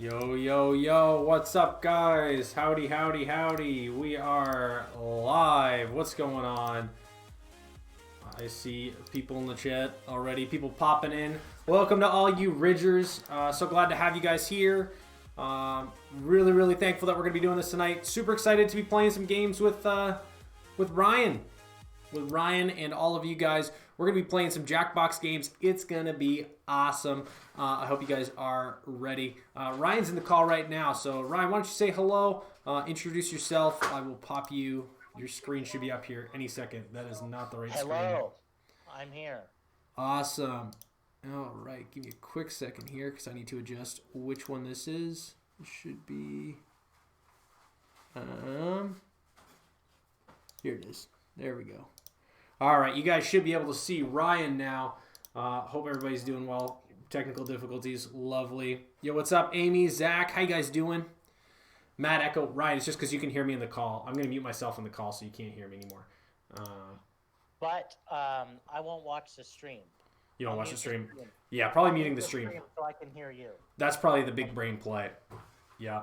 Yo, yo, yo, what's up, guys? Howdy, howdy, howdy. We are live. What's going on? I see people in the chat already, people popping in. Welcome to all you Ridgers. So glad to have you guys here. Really thankful that we're going to be doing this tonight. Super excited to be playing some games with Ryan. With Ryan and all of you guys. We're going to be playing some Jackbox games. It's going to be awesome. I hope you guys are ready. Ryan's in the call right now. So, Ryan, why don't you say hello? Introduce yourself. I will pop you. Your screen should be up here any second. That is not the right screen. Hello. I'm here. Awesome. All right. Give me a quick second here because I need to adjust which one this is. It should be... Here it is. There we go. All right, you guys should be able to see Ryan now. Hope everybody's doing well. Technical difficulties, lovely. Yo, what's up, Amy, Zach? How you guys doing? Matt Echo, Ryan, it's just because you can hear me in the call. I'm going to mute myself in the call so you can't hear me anymore. But I won't watch the stream. You don't watch the stream? Yeah, probably muting the stream. So I can hear you. That's probably the big brain play. Yeah.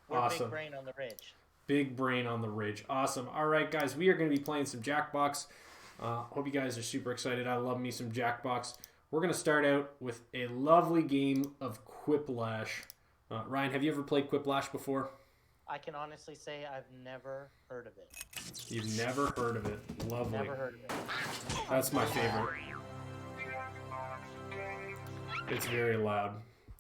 We're awesome. Big brain on the ridge. Big brain on the ridge. Awesome. All right, guys, we are going to be playing some Jackbox. Hope you guys are super excited. I love me some Jackbox. We're going to start out with a lovely game of Quiplash. Ryan, have you ever played Quiplash before? I can honestly say I've never heard of it. You've never heard of it. Lovely. Never heard of it. That's my favorite. It's very loud.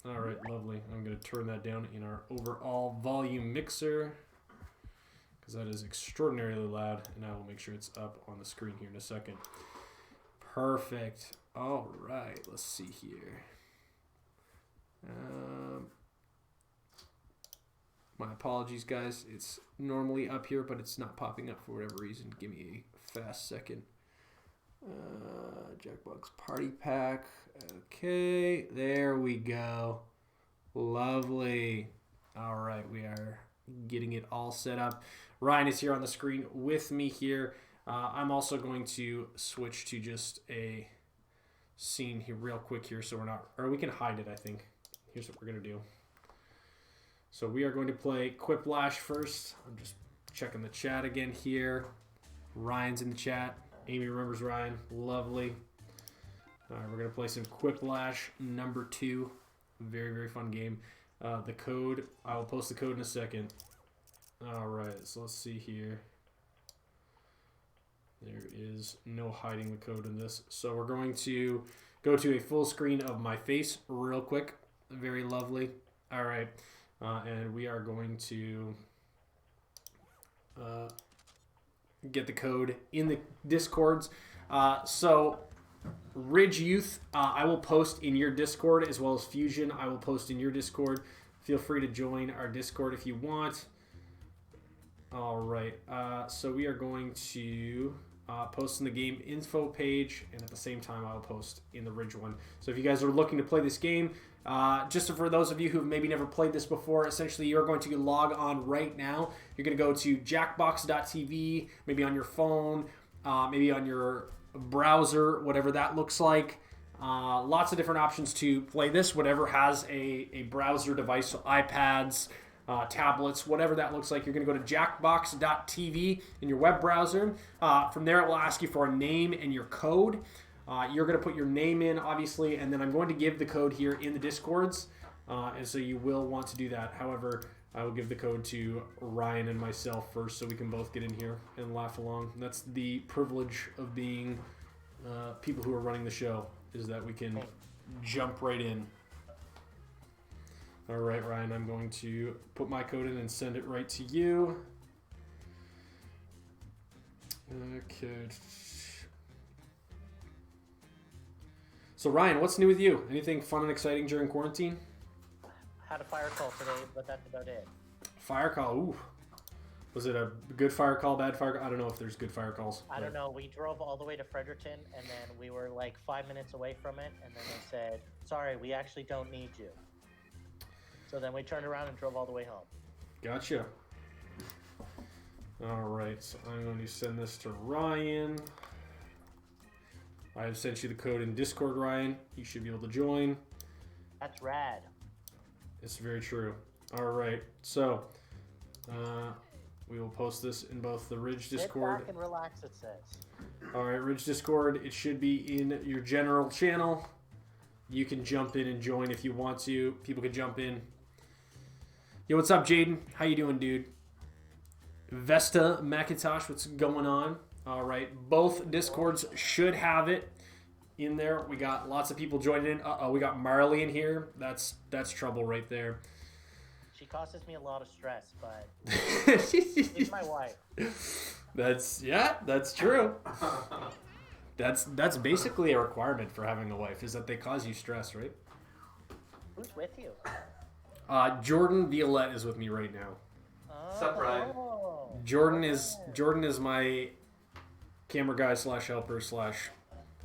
All right, lovely. I'm going to turn that down in our overall volume mixer, because that is extraordinarily loud, and I will make sure it's up on the screen here in a second. Perfect. All right, let's see here. My apologies, guys. It's normally up here, but it's not popping up for whatever reason. Give me a fast second. Jackbox Party Pack. Okay, there we go. Lovely. All right, we are getting it all set up. Ryan is here on the screen with me here. I'm also going to switch to just a scene here real quick here so we're not, or we can hide it, I think. Here's what we're going to do. So we are going to play Quiplash first. I'm just checking the chat again here. Ryan's in the chat. Amy remembers Ryan. Lovely. All right, we're going to play some Quiplash number 2. Very fun game. The code, I will post the code in a second. All right, so let's see here. There is no hiding the code in this. So we're going to go to a full screen of my face real quick. Very lovely. All right, and we are going to get the code in the Discords. So Ridge Youth, I will post in your Discord, as well as Fusion, I will post in your Discord. Feel free to join our Discord if you want. All right, so we are going to post in the game info page, and at the same time I will post in the Ridge one. So if you guys are looking to play this game, just for those of you who have maybe never played this before, essentially you're going to log on right now. You're going to go to jackbox.tv, maybe on your phone, maybe on your browser, whatever that looks like. Lots of different options to play this, whatever has a browser device, so iPads, tablets, whatever that looks like. You're going to go to jackbox.tv in your web browser. From there, it will ask you for a name and your code. You're going to put your name in, obviously, and then I'm going to give the code here in the Discords, and so you will want to do that. However, I will give the code to Ryan and myself first so we can both get in here and laugh along. That's the privilege of being people who are running the show, is that we can jump right in. All right, Ryan, I'm going to put my code in and send it right to you. Okay. So, Ryan, what's new with you? Anything fun and exciting during quarantine? Had a fire call today, but that's about it. Fire call, ooh. Was it a good fire call, bad fire call? I don't know if there's good fire calls. I don't know. We drove all the way to Fredericton, and then we were like 5 minutes away from it, and then they said, sorry, we actually don't need you. So then we turned around and drove all the way home. Gotcha. All right, so I'm going to send this to Ryan. I have sent you the code in Discord, Ryan. You should be able to join. That's rad. It's very true. All right. So, we will post this in both the Ridge Discord. Sit back and relax, it says. All right, Ridge Discord. It should be in your general channel. You can jump in and join if you want to. People can jump in. Yo, what's up, Jaden? How you doing, dude? Vesta Macintosh, what's going on? All right, both Discords should have it in there. We got lots of people joining in. Uh-oh, we got Marley in here. That's trouble right there. She causes me a lot of stress, but she's my wife. That's true. That's basically a requirement for having a wife, is that they cause you stress, right? Who's with you? Jordan Violette is with me right now. What's up, Ryan? Jordan is my camera guy / helper / I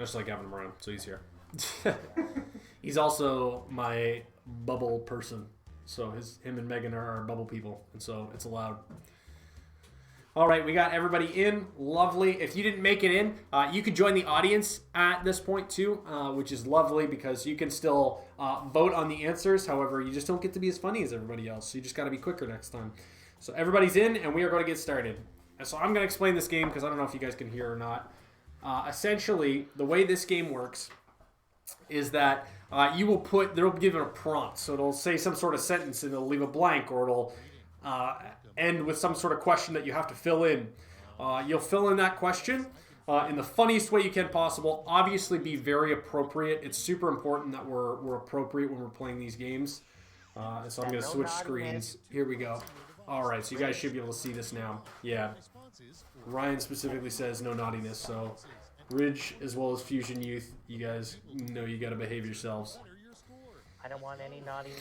just like having him around, so he's here. He's also my bubble person. So him and Megan are our bubble people, and so it's allowed. All right, we got everybody in. Lovely. If you didn't make it in, you could join the audience at this point too, which is lovely because you can still vote on the answers. However, you just don't get to be as funny as everybody else. So you just got to be quicker next time. So everybody's in, and we are going to get started. And so I'm going to explain this game because I don't know if you guys can hear or not. Essentially, the way this game works is that they'll be given a prompt. So it'll say some sort of sentence and it'll leave a blank, or it'll end with some sort of question that you have to fill in. You'll fill in that question in the funniest way you can possible. Obviously, be very appropriate. It's super important that we're appropriate when we're playing these games. And so I'm going to switch screens. Here we go. All right, so you guys should be able to see this now. Yeah. Ryan specifically says no naughtiness, so Ridge as well as Fusion Youth, you guys know you got to behave yourselves. I don't want any naughty.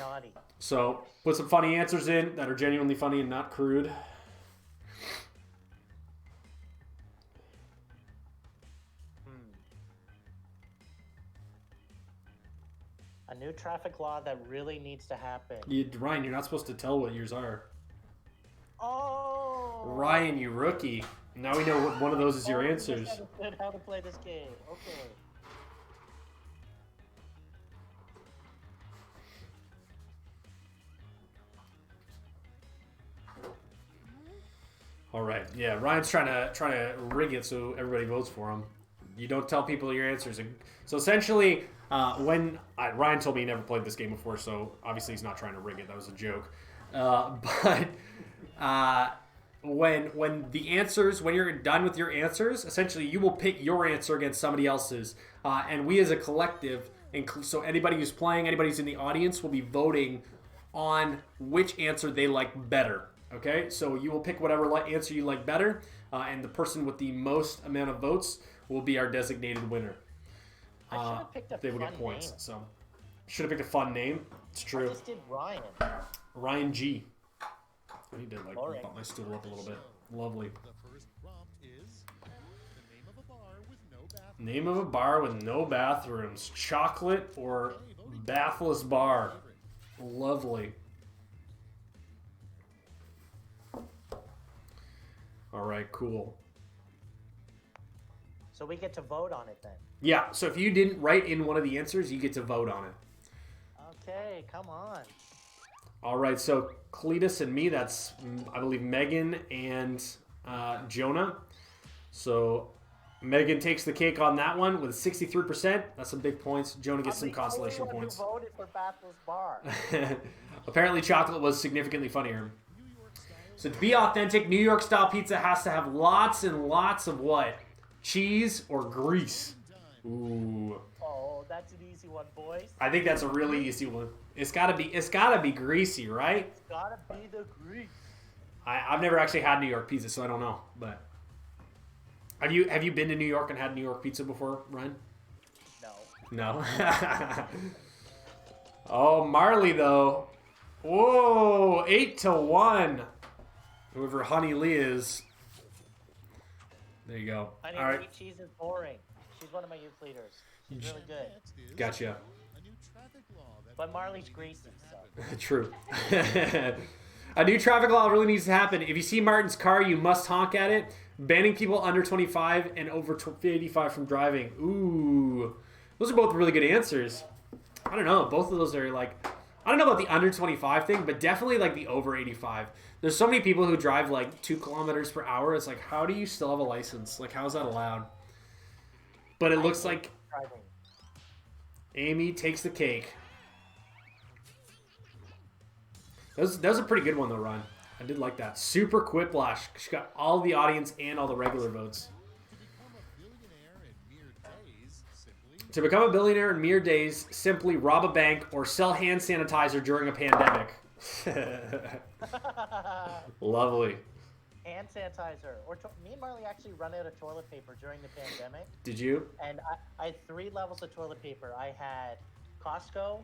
So put some funny answers in that are genuinely funny and not crude. A new traffic law that really needs to happen. Ryan, you're not supposed to tell what yours are. Oh! Ryan, you rookie. Now we know what one of those is your answers. I understood how to play this game. Okay. All right. Yeah, Ryan's trying to rig it so everybody votes for him. You don't tell people your answers. So essentially, Ryan told me he never played this game before, so obviously he's not trying to rig it. That was a joke. But when you're done with your answers, essentially you will pick your answer against somebody else's, and we as a collective, so anybody who's playing, anybody who's in the audience, will be voting on which answer they like better. Okay, so you will pick whatever answer you like better, and the person with the most amount of votes will be our designated winner. I should have picked a they will fun get points. name. So should have picked a fun name. It's true. I just did Ryan. Ryan G. He did Boring. bump my stool up a little bit. Lovely. The first prompt is the name of a bar with no bathroom. Name of a bar with no bathrooms. Chocolate or bathless bar. Lovely. All right, cool. So we get to vote on it then. Yeah, so if you didn't write in one of the answers, you get to vote on it. Okay, come on. All right, so Cletus and me, that's, I believe, Megan and Jonah. So Megan takes the cake on that one with 63%. That's some big points. Jonah gets some consolation points. Who voted for Bathless Bar? Apparently, chocolate was significantly funnier. So to be authentic, New York style pizza has to have lots and lots of what? Cheese or grease? Ooh. Oh, that's an easy one, boys. I think that's a really easy one. It's gotta be greasy, right? It's gotta be the grease. I've never actually had New York pizza, so I don't know. But have you been to New York and had New York pizza before, Ryan? No. No. Oh, Marley though. Whoa, 8-1. Whoever Honey Lee is. There you go. Honey, All right. Lee Cheese is boring. She's one of my youth leaders. She's really good. Next is Gotcha. a new traffic law that But Marley's greasy, so. True. A new traffic law really needs to happen. If you see Martin's car, you must honk at it. Banning people under 25 and over 85 from driving. Ooh. Those are both really good answers. I don't know. Both of those are like, I don't know about the under 25 thing, but definitely like the over 85. There's so many people who drive like 2 kilometers per hour. It's like, how do you still have a license? Like, how is that allowed? But it looks like Driving. Amy takes the cake. That was a pretty good one though, Ron. I did like that. Super Quiplash. She got all the audience and all the regular votes. To become a billionaire in mere days, simply To become a billionaire in mere days, simply rob a bank or sell hand sanitizer during a pandemic. Lovely. Hand sanitizer. Me and Marley actually run out of toilet paper during the pandemic. Did you? And I had 3 levels of toilet paper. I had Costco,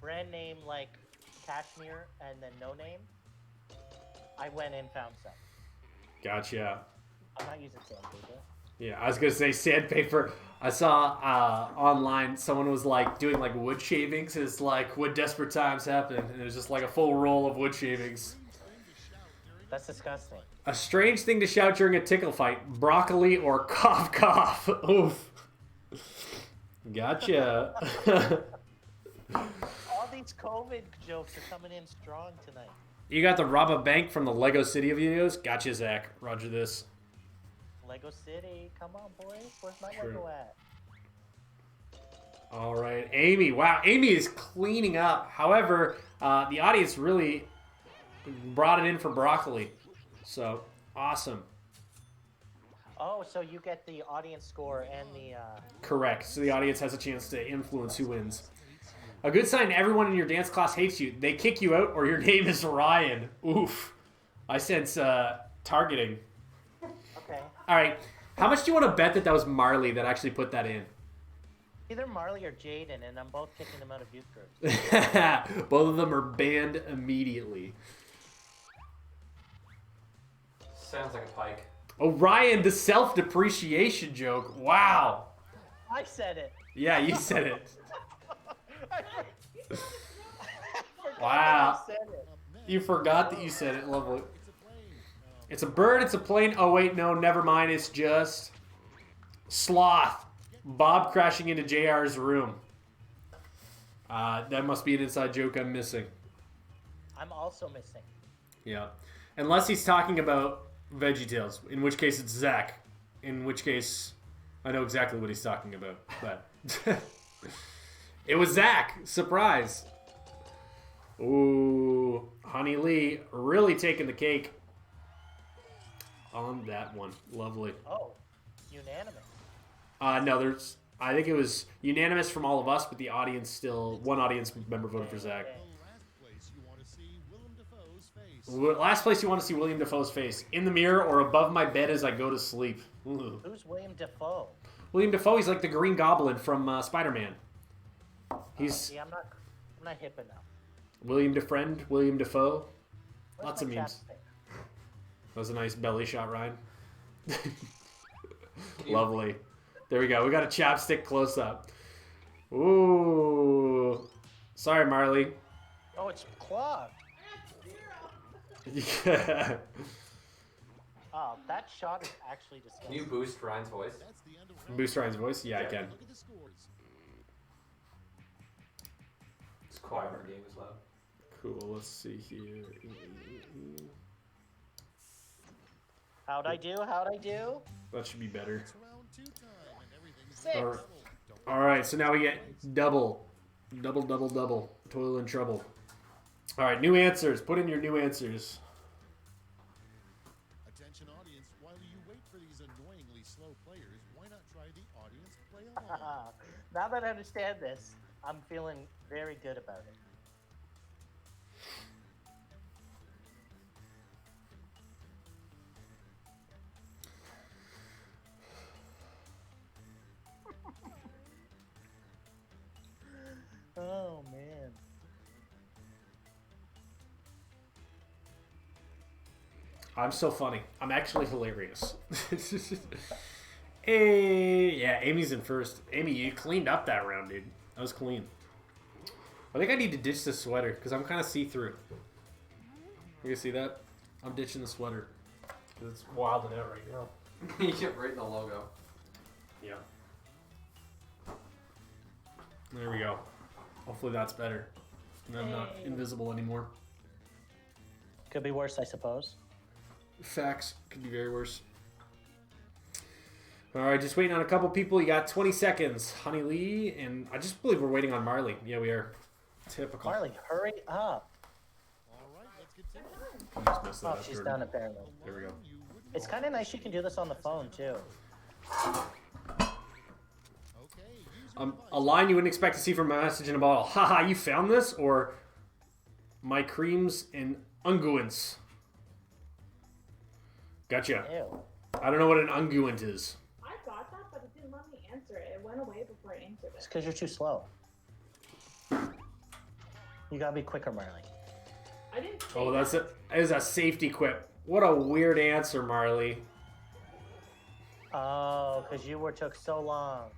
brand name like Cashmere, and then no name. I went and found some. Gotcha. I'm not using sandpaper. Yeah, I was gonna say sandpaper. I saw online someone was like doing like wood shavings. It's like when desperate times happen, and it was just like a full roll of wood shavings. That's disgusting. A strange thing to shout during a tickle fight: broccoli or cough cough. Oof. Gotcha. All these COVID jokes are coming in strong tonight. You got the rob a bank from the Lego City videos. Gotcha, Zach. Roger this. Lego City, come on, boys. Where's my True. Lego at? All right, Amy. Wow, Amy is cleaning up. However, the audience really brought it in for broccoli. So, awesome. Oh, so you get the audience score and the... Correct. So the audience has a chance to influence who wins. A good sign everyone in your dance class hates you. They kick you out or your name is Ryan. Oof. I sense targeting. Okay. All right. How much do you want to bet that was Marley that actually put that in? Either Marley or Jaden, and I'm both kicking them out of youth groups. Both of them are banned immediately. Sounds like a pike. Orion, the self-depreciation joke. Wow. I said it. Yeah, you said it. I forgot Wow. I said it. You forgot that you said it. Lovely. It's a bird, it's a plane. Oh, wait, no, never mind. It's just sloth. Bob crashing into JR's room. That must be an inside joke I'm missing. I'm also missing. Yeah. Unless he's talking about VeggieTales, in which case it's Zach. In which case, I know exactly what he's talking about. But it was Zach. Surprise. Ooh, Honey Lee really taking the cake on that one. Lovely. Oh, unanimous. No, I think it was unanimous from all of us, but the audience one audience member voted for Zach. Okay. last place you want to see Willem Dafoe's face. Last place you want to see William Dafoe's face: in the mirror or above my bed as I go to sleep. Ooh. Who's William Dafoe? William Dafoe, he's like the Green Goblin from Spider-Man. He's See, I'm not hip enough. William DeFriend, William Dafoe. Where's Lots my of memes. chapstick? That was a nice belly shot, Ryan. Lovely. There we go. We got a chapstick close up. Ooh. Sorry, Marley. Oh, it's clogged. Yeah. Oh, that shot is actually Can disgusting. you boost Ryan's voice? That's the end of round Boost Ryan's voice? Yeah, I Yeah. can. Look at the scores. It's quiet when our game is loud. Cool. Let's see here. How'd I do? How'd I do? That should be better. It's round 2 time and everything's 6. All right. Don't All right, so now we get double. Toil and trouble. All right, new answers. Put in your new answers. Attention audience, while you wait for these annoyingly slow players, why not try the audience play along? Now that I understand this, I'm feeling very good about it. Oh man. I'm so funny. I'm actually hilarious. Hey, yeah, Amy's in first. Amy, you cleaned up that round, dude. That was clean. I think I need to ditch the sweater because I'm kind of see-through. You can see that? I'm ditching the sweater because it's wilding out right now. You get right in the logo. Yeah. There we go. Hopefully that's better. I'm not invisible anymore. Could be worse, I suppose. Facts. Could be very worse. All right, just waiting on a couple people. You got 20 seconds. Honey Lee, and I just believe we're waiting on Marley. Yeah, we are. Typical. Marley, hurry up. All right, let's get to it. I just messed that Oh, up, she's Jordan. done apparently. There we go. It's kind of nice she can do this on the phone too. Okay, use your device. A line you wouldn't expect to see from a message in a bottle. Haha, you found this? Or my creams and unguents. Gotcha. Ew. I don't know what an unguent is. I got that, but it didn't let me answer it. It went away before I answered It's it. because you're too slow. You gotta be quicker, Marley. I didn't say Oh, that. that is a safety quip. What a weird answer, Marley. Oh, because you took so long.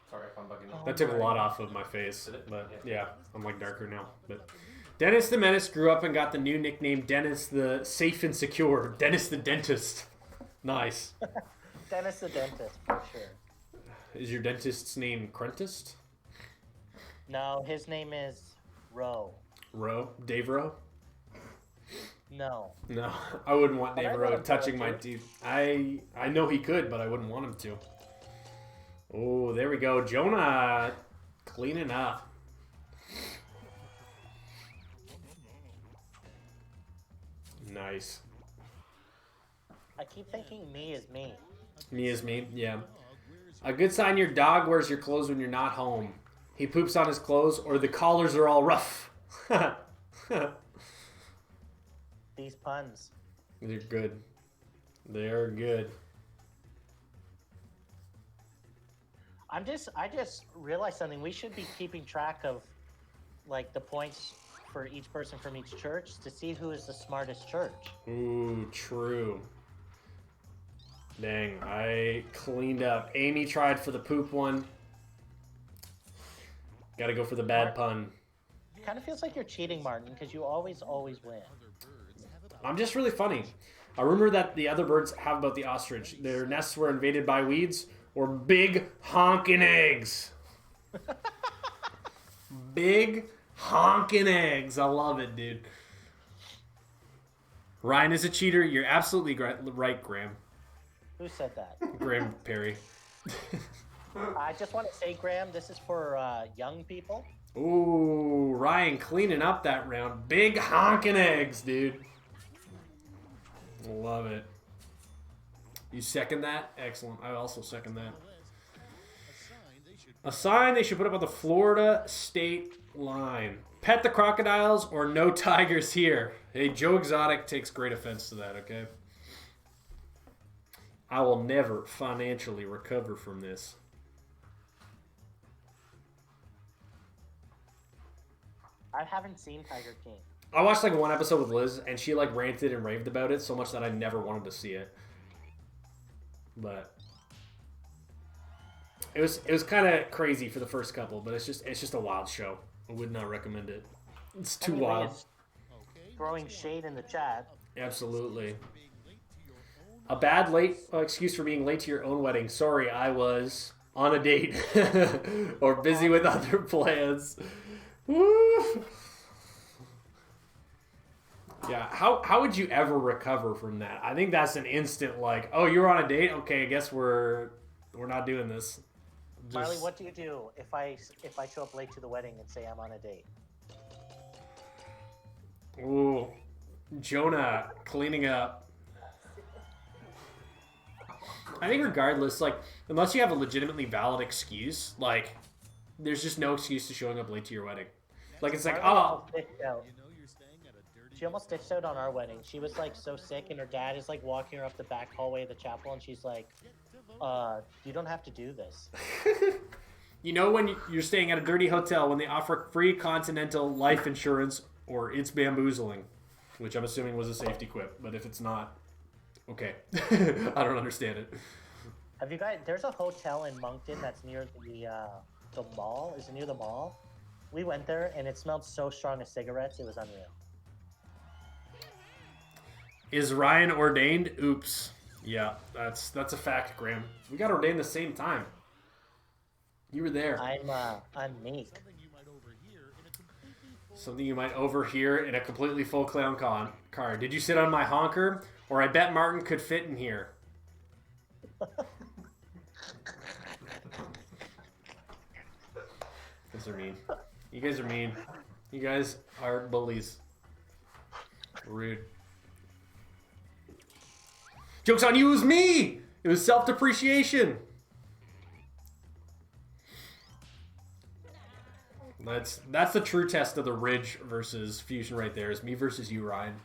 Sorry if I'm bugging you. That took a lot off of my face. But yeah, I'm like darker now. But Dennis the Menace grew up and got the new nickname Dennis the Safe and Secure. Dennis the Dentist. Nice. Dennis the dentist, for sure. Is your dentist's name Crentist? No, his name is Roe. Rowe? Dave Rowe? No. No, I wouldn't want But Dave I Rowe let him touching do my it, teeth. I know he could, but I wouldn't want him to. Oh, there we go. Jonah cleaning up. Nice. I keep thinking me is me. Me is me, yeah. A good sign your dog wears your clothes when you're not home. He poops on his clothes or the collars are all rough. These puns. They're good. They're good. I just realized something. We should be keeping track of like the points for each person from each church to see who is the smartest church. Ooh, true. Dang, I cleaned up. Amy tried for the poop one. Gotta go for the bad pun. It kind of feels like you're cheating, Martin, because you always win. I'm just really funny. A rumor that the other birds have about the ostrich. Their nests were invaded by weeds or big honking eggs. Big honking eggs. I love it, dude. Ryan is a cheater. You're absolutely right, Graham. Who said that? Graham Perry. I just want to say, Graham, this is for young people. Ooh, Ryan cleaning up that round. Big honking eggs, dude. Love it. You second that? Excellent. I also second that. A sign they should put up on the Florida state line. Pet the crocodiles or no tigers here. Hey, Joe Exotic takes great offense to that, okay? I will never financially recover from this. I haven't seen Tiger King. I watched like one episode with Liz, and she like ranted and raved about it so much that I never wanted to see it. But it was kind of crazy for the first couple, but it's just a wild show. I would not recommend it. It's too Anyway, wild. it's throwing shade in the chat. Absolutely. A bad excuse for being late to your own wedding. Sorry, I was on a date or busy with other plans. Woo! Yeah, how would you ever recover from that? I think that's an instant like, oh, you're on a date? Okay, I guess we're not doing this. Marley, what do you do if I show up late to the wedding and say I'm on a date? Ooh, Jonah cleaning up. I think regardless, like, unless you have a legitimately valid excuse, like, there's just no excuse to showing up late to your wedding. Like, it's like, Marley oh, almost ditched out. You know you're staying at a dirty. She almost ditched out on our wedding. She was like so sick, and her dad is like walking her up the back hallway of the chapel, and she's like, you don't have to do this. you know when you're staying at a dirty hotel when they offer free continental life insurance or it's bamboozling, which I'm assuming was a safety quip, but if it's not, okay. I don't understand it. Have you guys? There's a hotel in Moncton that's near the mall. Is it near the mall? We went there, and it smelled so strong of cigarettes. It was unreal. Is Ryan ordained? Oops. Yeah, that's a fact, Graham. We got ordained the same time. You were there. I'm meek. Something you might overhear in Something you might overhear in a completely full clown card. Did you sit on my honker? Or I bet Martin could fit in here. You guys are mean. You guys are mean. You guys are bullies. Rude. Joke's on you, it was me! It was self-depreciation. That's the true test of the Ridge versus Fusion right there. Is me versus you, Ryan.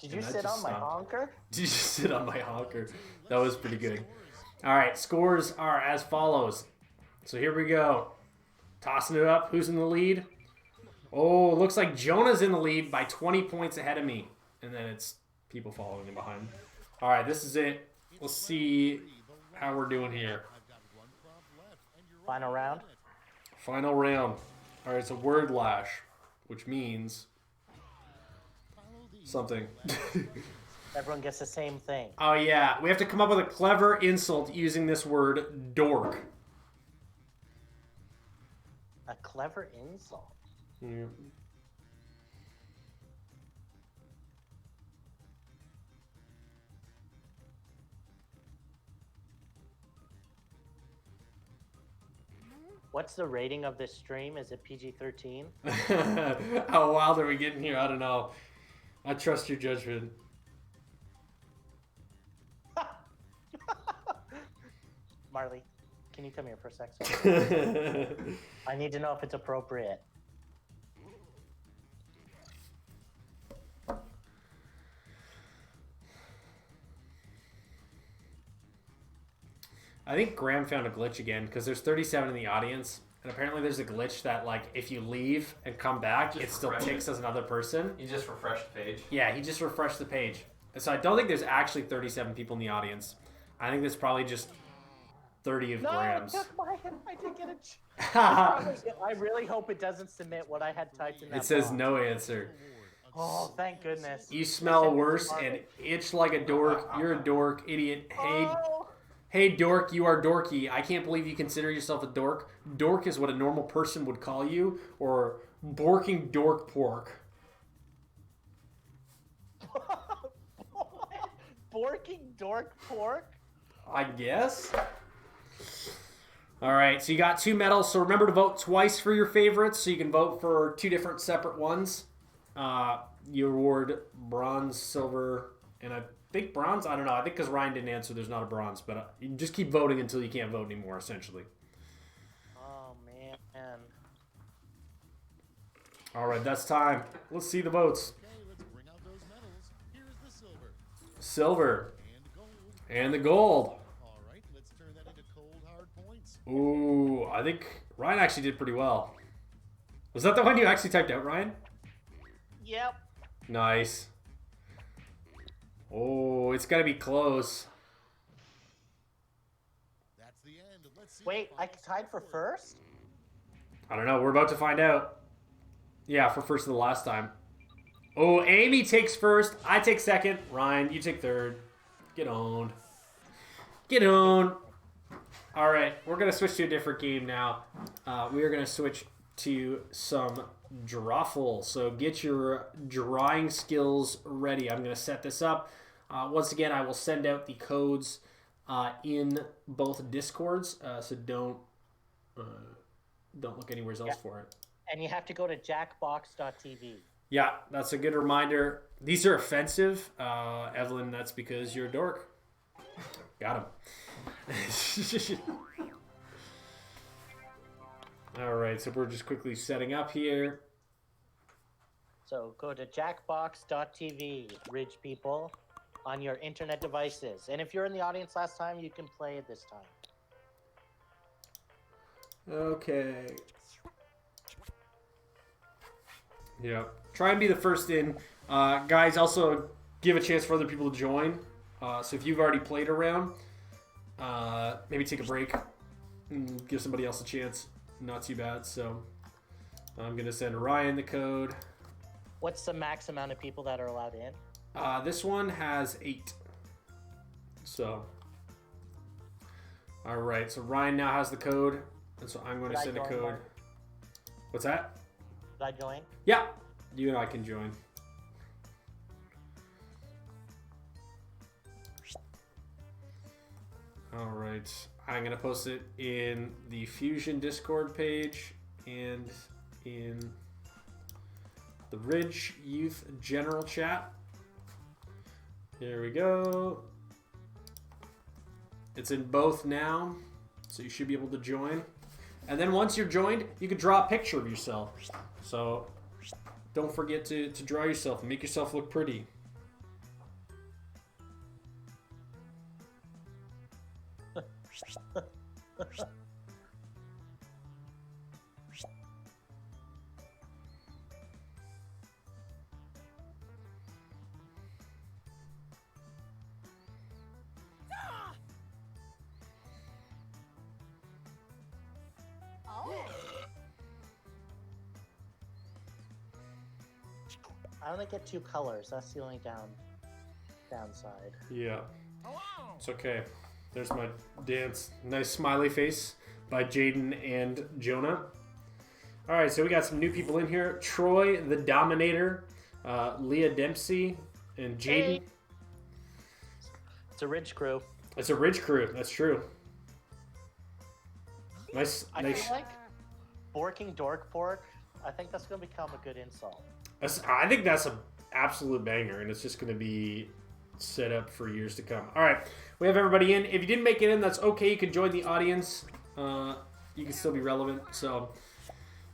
Did you sit on my honker? Did you just sit on my honker? That was pretty good. All right, scores are as follows. So here we go. Tossing it up. Who's in the lead? Oh, looks like Jonah's in the lead by 20 points ahead of me. And then it's people following him behind. All right, this is it. Let's see how we're doing here. Final round? Final round. All right, it's a word lash, which means something. Everyone gets the same thing. Oh, yeah. We have to come up with a clever insult using this word, dork. A clever insult. Yeah. What's the rating of this stream? Is it PG-13? How wild are we getting here? I don't know. I trust your judgment. Marley, can you come here for a sec? I need to know if it's appropriate. I think Graham found a glitch again because there's 37 in the audience, and apparently there's a glitch that like if you leave and come back, Just it still refresh ticks as another person. You just refreshed the page. Yeah, he just refreshed the page, and so I don't think there's actually 37 people in the audience. I think there's probably just 30 of No, Graham's. I took mine. I did get a. I really hope it doesn't submit what I had typed in that. It says box. no answer. Oh, thank goodness. You smell worse and itch like a dork. You're a dork, idiot. Hey. Oh. Hey, dork, you are dorky. I can't believe you consider yourself a dork. Dork is what a normal person would call you, or borking dork pork. Borking dork pork? I guess. All right, so you got 2 medals, so remember to vote twice for your favorites, so you can vote for 2 different separate ones. You award bronze, silver, and I think bronze? I don't know. I think because Ryan didn't answer, there's not a bronze. But you just keep voting until you can't vote anymore, essentially. Oh, man. All right, that's time. Let's see the votes. Okay, let's bring out those medals. Here's the silver Silver. and gold. And the gold. All right, let's turn that into cold hard points. Ooh, I think Ryan actually did pretty well. Was that the one you actually typed out, Ryan? Yep. Nice. Oh, it's got to be close. That's the end. Let's see. Wait, I tied for first? I don't know. We're about to find out. Yeah, for first of the last time. Oh, Amy takes first. I take second. Ryan, you take third. Get owned. Get owned. All right, we're going to switch to a different game now. We are going to switch to some drawful. So get your drawing skills ready. I'm going to set this up. Once again, I will send out the codes in both Discords. So don't look anywhere else for it. And you have to go to jackbox.tv. Yeah, that's a good reminder. These are offensive. Evelyn, that's because you're a dork. Got him. All right, so we're just quickly setting up here. So go to jackbox.tv, Ridge people, on your internet devices. And if you're in the audience last time, you can play it this time. Okay. Yeah. Try and be the first in. Guys, also give a chance for other people to join. So if you've already played a round, maybe take a break and give somebody else a chance. Not too bad. So I'm going to send Ryan the code. What's the max amount of people that are allowed in? This one has 8. So, all right. So Ryan now has the code. And so I'm going to Did I send a join, code. Mark? What's that? Did I join? Yeah. You and I can join. All right. I'm going to post it in the Fusion Discord page and in the Ridge Youth General Chat. Here we go. It's in both now, so you should be able to join. And then once you're joined, you can draw a picture of yourself. So don't forget to draw yourself and make yourself look pretty. I only get 2 colors. That's the only downside. Yeah. It's okay. There's my dance. Nice smiley face by Jaden and Jonah. All right, so we got some new people in here. Troy, the Dominator, Leah Dempsey, and Jaden. Hey. It's a Ridge crew. It's a Ridge crew. That's true. Nice. I nice. feel like Borking Dork Pork, I think that's going to become a good insult. I think that's an absolute banger, and it's just going to be set up for years to come. All right, we have everybody in. If you didn't make it in, that's okay. You can join the audience. You can still be relevant. So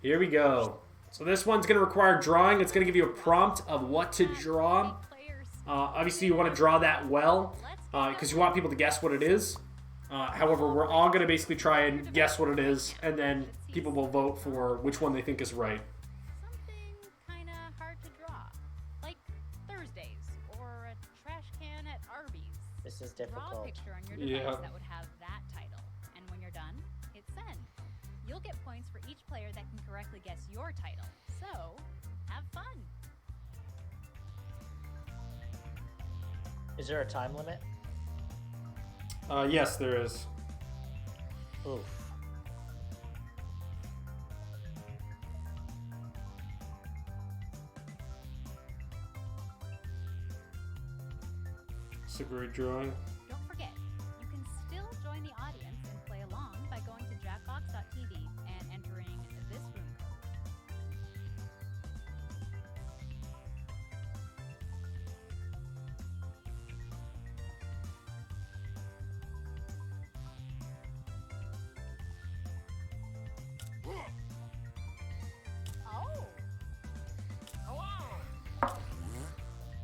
here we go. So this one's going to require drawing. It's going to give you a prompt of what to draw. Obviously, you want to draw that well because you want people to guess what it is. However, we're all going to basically try and guess what it is, and then people will vote for which one they think is right. Something kind of hard to draw, like Thursdays or a trash can at Arby's. This is Draw a difficult. picture on your device Yeah. that would have that title, and when you're done, hit send. You'll get points for each player that can correctly guess your title. So, have fun. Is there a time limit? Yes, there is. Oof. It's a great drawing. Don't forget, you can still join the audience and play along by going to jackbox.tv and entering this room code. Oh!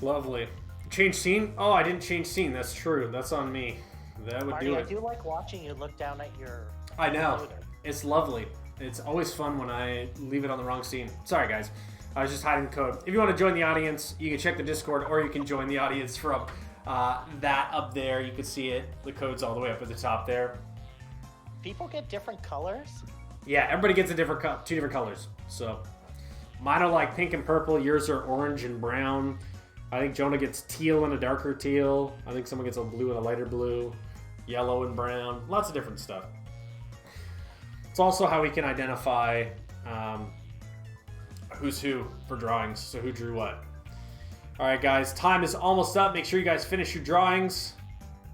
Lovely. Change scene? Oh, I didn't change scene. That's true. That's on me. That would Marty, do I it. do like watching you look down at your I know. computer. It's lovely. It's always fun when I leave it on the wrong scene. Sorry, guys. I was just hiding the code. If you want to join the audience, you can check the Discord, or you can join the audience from that up there. You can see it. The code's all the way up at the top there. People get different colors? Yeah, everybody gets a different two different colors. So mine are like pink and purple. Yours are orange and brown. I think Jonah gets teal and a darker teal. I think someone gets a blue and a lighter blue. Yellow and brown. Lots of different stuff. It's also how we can identify who's who for drawings. So who drew what. All right, guys. Time is almost up. Make sure you guys finish your drawings.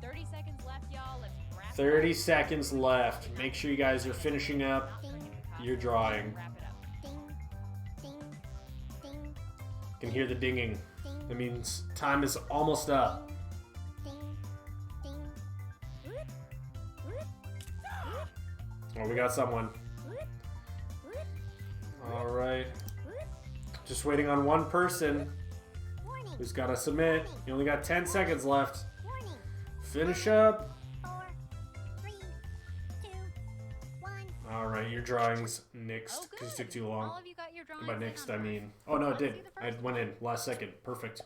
30 seconds left, y'all. Let's wrap it 30 up. seconds left. Make sure you guys are finishing up your drawing. Wrap it up. You can hear the dinging. That means time is almost up. Oh, we got someone. All right. Just waiting on one person who's got to submit. You only got 10 seconds left. Finish up. All right, your drawing's next Oh, because it good. took too long. All of you got your drawings By in next, on I time. mean... Oh, no, it Let's did. see the I first went one. in last second. Perfect.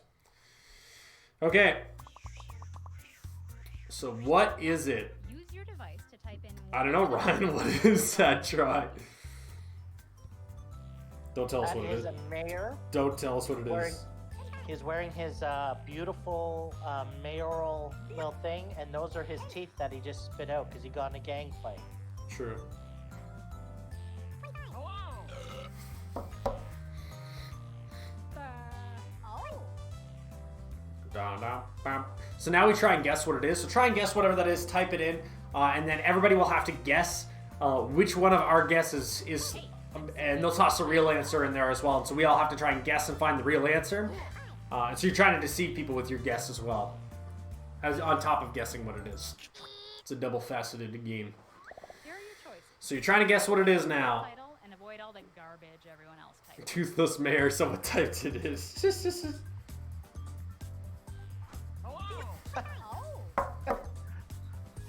Okay. So what is it? Use your device to type in. I don't know, Ryan. What is that? Try. Don't tell us That what it is is. a mayor. Don't tell us what it Wearing- is. He's wearing his beautiful mayoral little thing, and those are his teeth that he just spit out because he got in a gang fight. True. Dun, dun, bam. So now we try and guess what it is. So try and guess whatever that is. Type it in, and then everybody will have to guess which one of our guesses is. And they'll toss a real answer in there as well. And so we all have to try and guess and find the real answer. And so you're trying to deceive people with your guess as well, as on top of guessing what it is. It's a double-faceted game. Here are your choices. So you're trying to guess what it is now. Title and avoid all the garbage everyone else typed. Toothless mayor. Someone typed it is. Oh.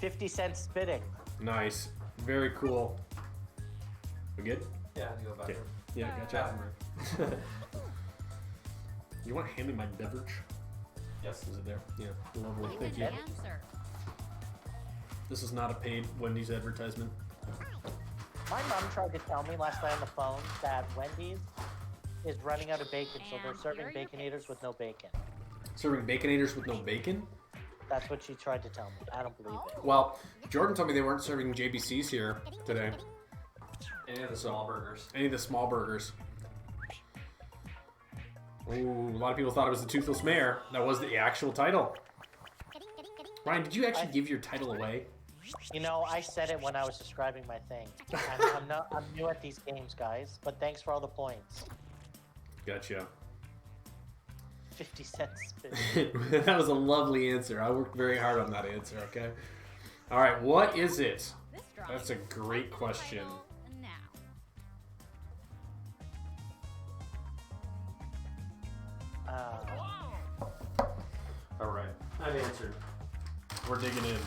50-cent spitting. Nice. Very cool. We good? Yeah, I need to go bathroom. Yeah, gotcha. Bathroom. You want to hand me my beverage? Yes. Is it there? Yeah. Lovely. Give Thank an you. answer. This is not a paid Wendy's advertisement. My mom tried to tell me last night on the phone that Wendy's is running out of bacon, so they're And serving here are your Baconators picks. with no bacon. Serving Baconators with no bacon? That's what she tried to tell me. I don't believe it. Well, Jordan told me they weren't serving JBCs here today. Any of the small burgers. Any of the small burgers. Ooh, a lot of people thought it was the Toothless Mayor. That was the actual title. Ryan, did you actually give your title away? You know, I said it when I was describing my thing. I'm new at these games, guys, but thanks for all the points. Gotcha. 50 cents spit. That was a lovely answer. I worked very hard on that answer, okay? All right, what is it? This drawing That's a is great title question. Now. All right, I've answered. We're digging in.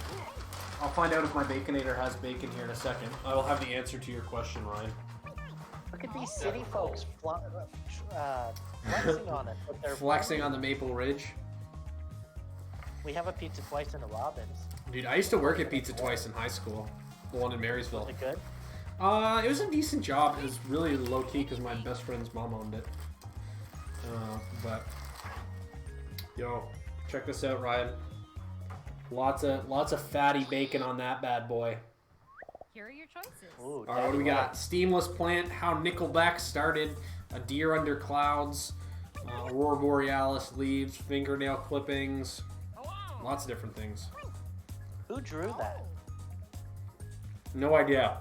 I'll find out if my Baconator has bacon here in a second. I will have the answer to your question, Ryan. Look at these city folks flexing on it. But they're Flexing on the Maple Ridge. We have a pizza twice in a Robbins. Dude, I used to work at Pizza Twice in high school. The one in Marysville. Is it good? It was a decent job. It was really low key because my best friend's mom owned it. But yo, check this out, Ryan. Lots of fatty bacon on that bad boy. Here are your choices. Ooh, All right, what do we got? Steamless Plant, How Nickelback Started, A Deer Under Clouds, Aurora Borealis Leaves, Fingernail Clippings, lots of different things. Who drew that? No idea.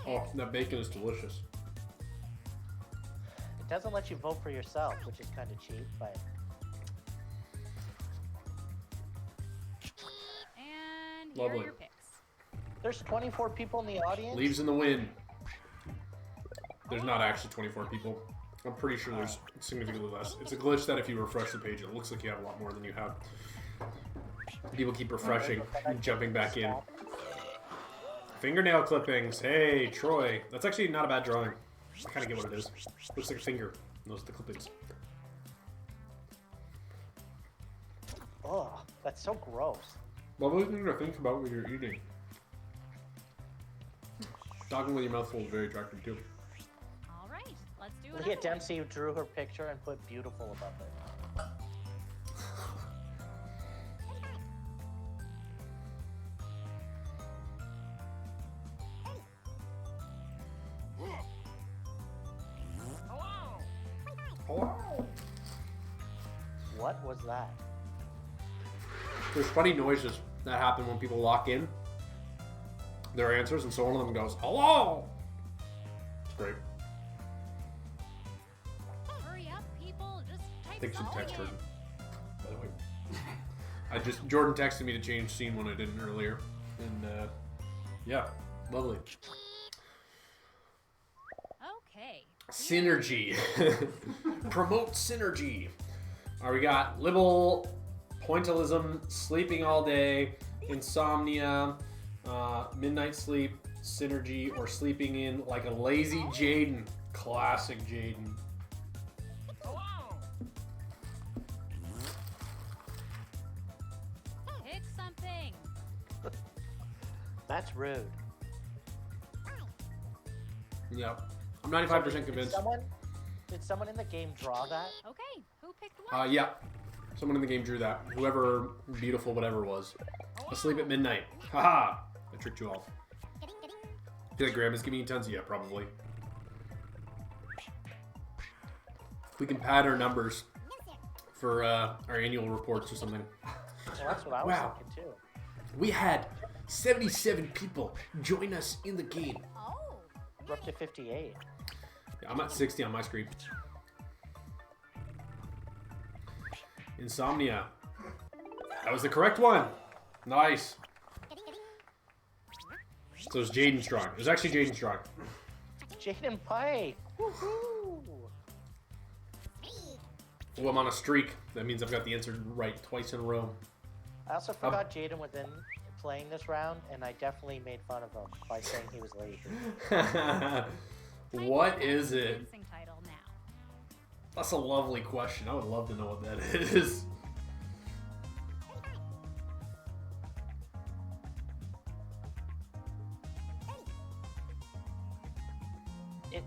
Oh, that bacon is delicious. It doesn't let you vote for yourself, which is kind of cheap, but And here Lovely. are your picks. there's 24 people in the audience. Leaves in the wind. There's not actually 24 people. I'm pretty sure there's significantly less. It's a glitch that if you refresh the page, it looks like you have a lot more than you have. People keep refreshing and jumping back in. Fingernail clippings. Hey, Troy. That's actually not a bad drawing. I kind of get what it is. Looks like a finger. Those are the clippings. Oh, that's so gross. Lovely thing to think about when you're eating. Talking with your mouth full is very attractive too. All right, let's do Look another at Dempsey who drew her picture and put beautiful above it. What was that? There's funny noises that happen when people lock in their answers, and so one of them goes, "Hello!" It's great. Hurry up, people! Just type Thanks for the text, something Jordan. By the way, Jordan texted me to change scene when I didn't earlier, and yeah, lovely. Okay. Synergy. Promote synergy. All right, we got libel, pointillism, sleeping all day, insomnia, midnight sleep, synergy, or sleeping in like a lazy Jaden. Classic Jaden. Pick something. That's rude. Yep. I'm 95% convinced. Did someone in the game draw that? Okay, who picked what? Yeah. Someone in the game drew that. Whoever beautiful whatever was. Asleep at midnight. Haha! I tricked you all. Feel like Grandma's giving you tons? Yeah, probably. We can pad our numbers for our annual reports or something. Well, that's what I was Wow. thinking too. We had 77 people join us in the game. Oh. We're up to 58. Yeah, I'm at 60 on my screen. Insomnia. That was the correct one. Nice. So it was Jaden Strong. It was actually Jaden Strong. Jaden Pike. Woohoo! Well, I'm on a streak. That means I've got the answer right twice in a row. I also forgot Jaden was in playing this round, and I definitely made fun of him by saying he was lazy. What is it? Convincing title now. That's a lovely question. I would love to know what that is. It.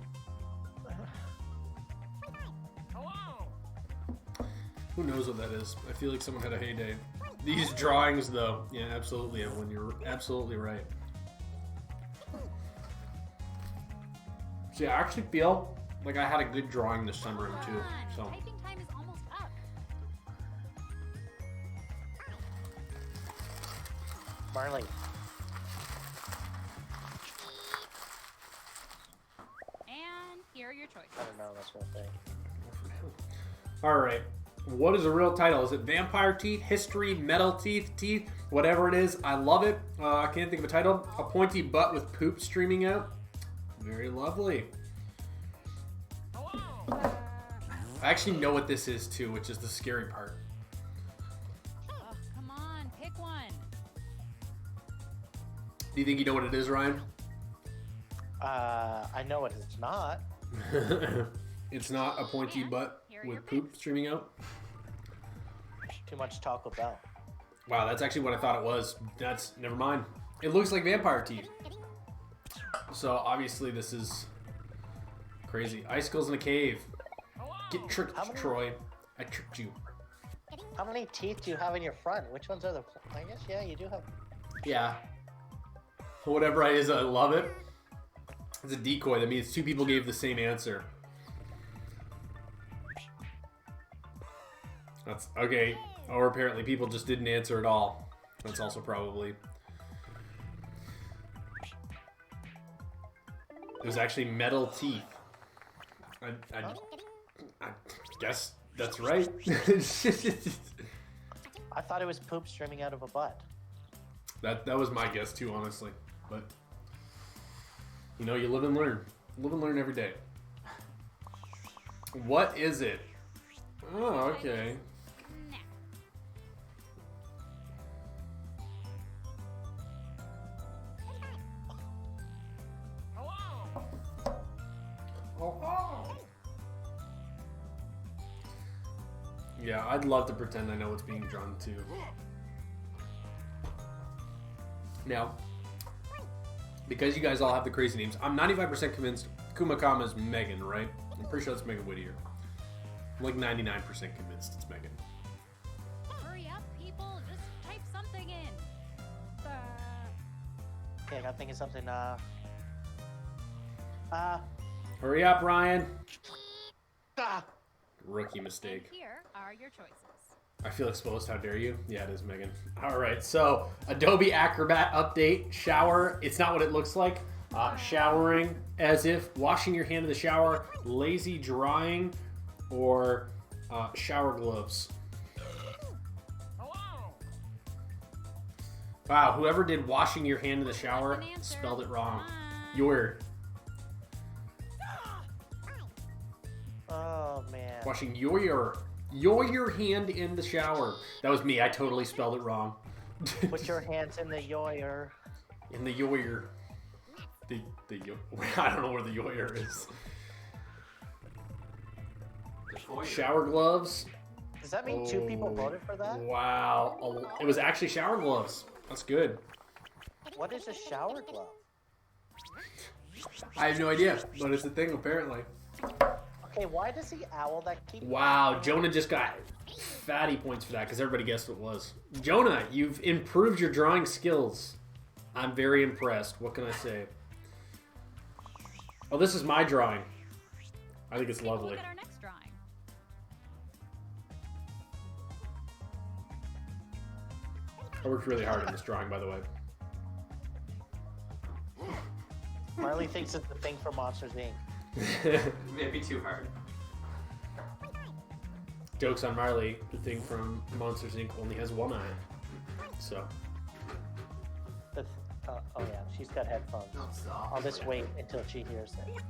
Who knows what that is? I feel like someone had a heyday. These drawings, though. Yeah, absolutely, Evelyn. You're absolutely right. See, I actually feel like I had a good drawing this time around, too. Come So, on, typing time is almost up. Marley. And here are your choices. I don't know, that's one thing. all right. What is the real title? Is it Vampire Teeth, History, Metal Teeth, Teeth? Whatever it is, I love it. I can't think of a title. A pointy butt with poop streaming out. Very lovely. I actually know what this is too, which is the scary part. Oh, come on, pick one. Do you think you know what it is, Ryan? I know what it's not. It's not a pointy And butt here are your with poop picks. streaming out. Too much Taco Bell. Wow, that's actually what I thought it was. That's never mind. It looks like vampire teeth. So obviously this is crazy. Icicles in a cave. Get tricked, How many- Troy. I tricked you. How many teeth do you have in your front? Which ones are the... I guess, yeah, you do have... Yeah. Whatever it is, I love it. It's a decoy. That means two people gave the same answer. That's okay. Or apparently people just didn't answer at all. That's also probably. It was actually metal teeth. I guess that's right. I thought it was poop streaming out of a butt. That was my guess too, honestly. But you know, you live and learn. Live and learn every day. What is it? Oh, okay. Nah. Yeah, I'd love to pretend I know what's being drawn too. Now, because you guys all have the crazy names, I'm 95% convinced Kumakama is Megan, right? I'm pretty sure that's Megan Whittier. I'm like 99% convinced it's Megan. Hurry up, people. Just type something in. Okay, I gotta think of something, Hurry up, Ryan. ah! Rookie And mistake. here are your choices. I feel exposed. How dare you? Yeah, it is Megan. All right, so Adobe Acrobat update, shower. It's not what it looks like. Showering as if washing your hand in the shower, lazy drying, or shower gloves. Wow, whoever did washing your hand in the shower An answer. spelled it wrong. Come on. Your Oh, man. washing your hand in the shower. That was me. I totally spelled it wrong. Put your hands in the yoyer. In the yoyer. The I don't know where the yoyer is. Shower gloves. Does that mean two people Oh, voted for that? Wow. It was actually shower gloves. That's good. What is a shower glove? I have no idea, but it's a thing apparently. Okay, why does the owl that keep... Wow, Jonah just got fatty points for that because everybody guessed what it was. Jonah, you've improved your drawing skills. I'm very impressed. What can I say? Oh, this is my drawing. I think it's Take a lovely. look at our next drawing. I worked really hard on this drawing, by the way. Marley thinks it's the thing for Monsters Inc. Maybe too hard. Jokes on Marley, the thing from Monsters Inc. only has one eye. So, Oh yeah, she's got headphones. No, stop. I'll just wait until she hears it.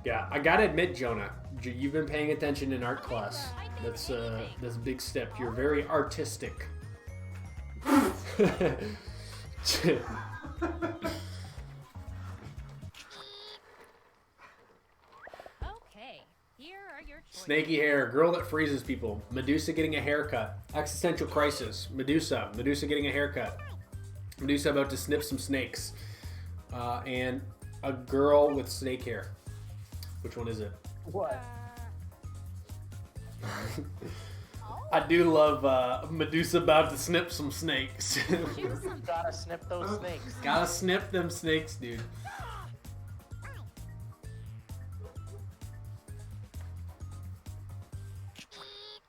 yeah, I gotta admit, Jonah, you've been paying attention in art class. That's a big step. You're very artistic. Okay, here are your choices. Snaky hair, girl that freezes people. Medusa getting a haircut. Existential crisis. Medusa getting a haircut. Medusa about to snip some snakes. And a girl with snake hair. Which one is it? What? I do love Medusa about to snip some snakes. Choose something. Gotta snip those snakes. Gotta snip them snakes, dude.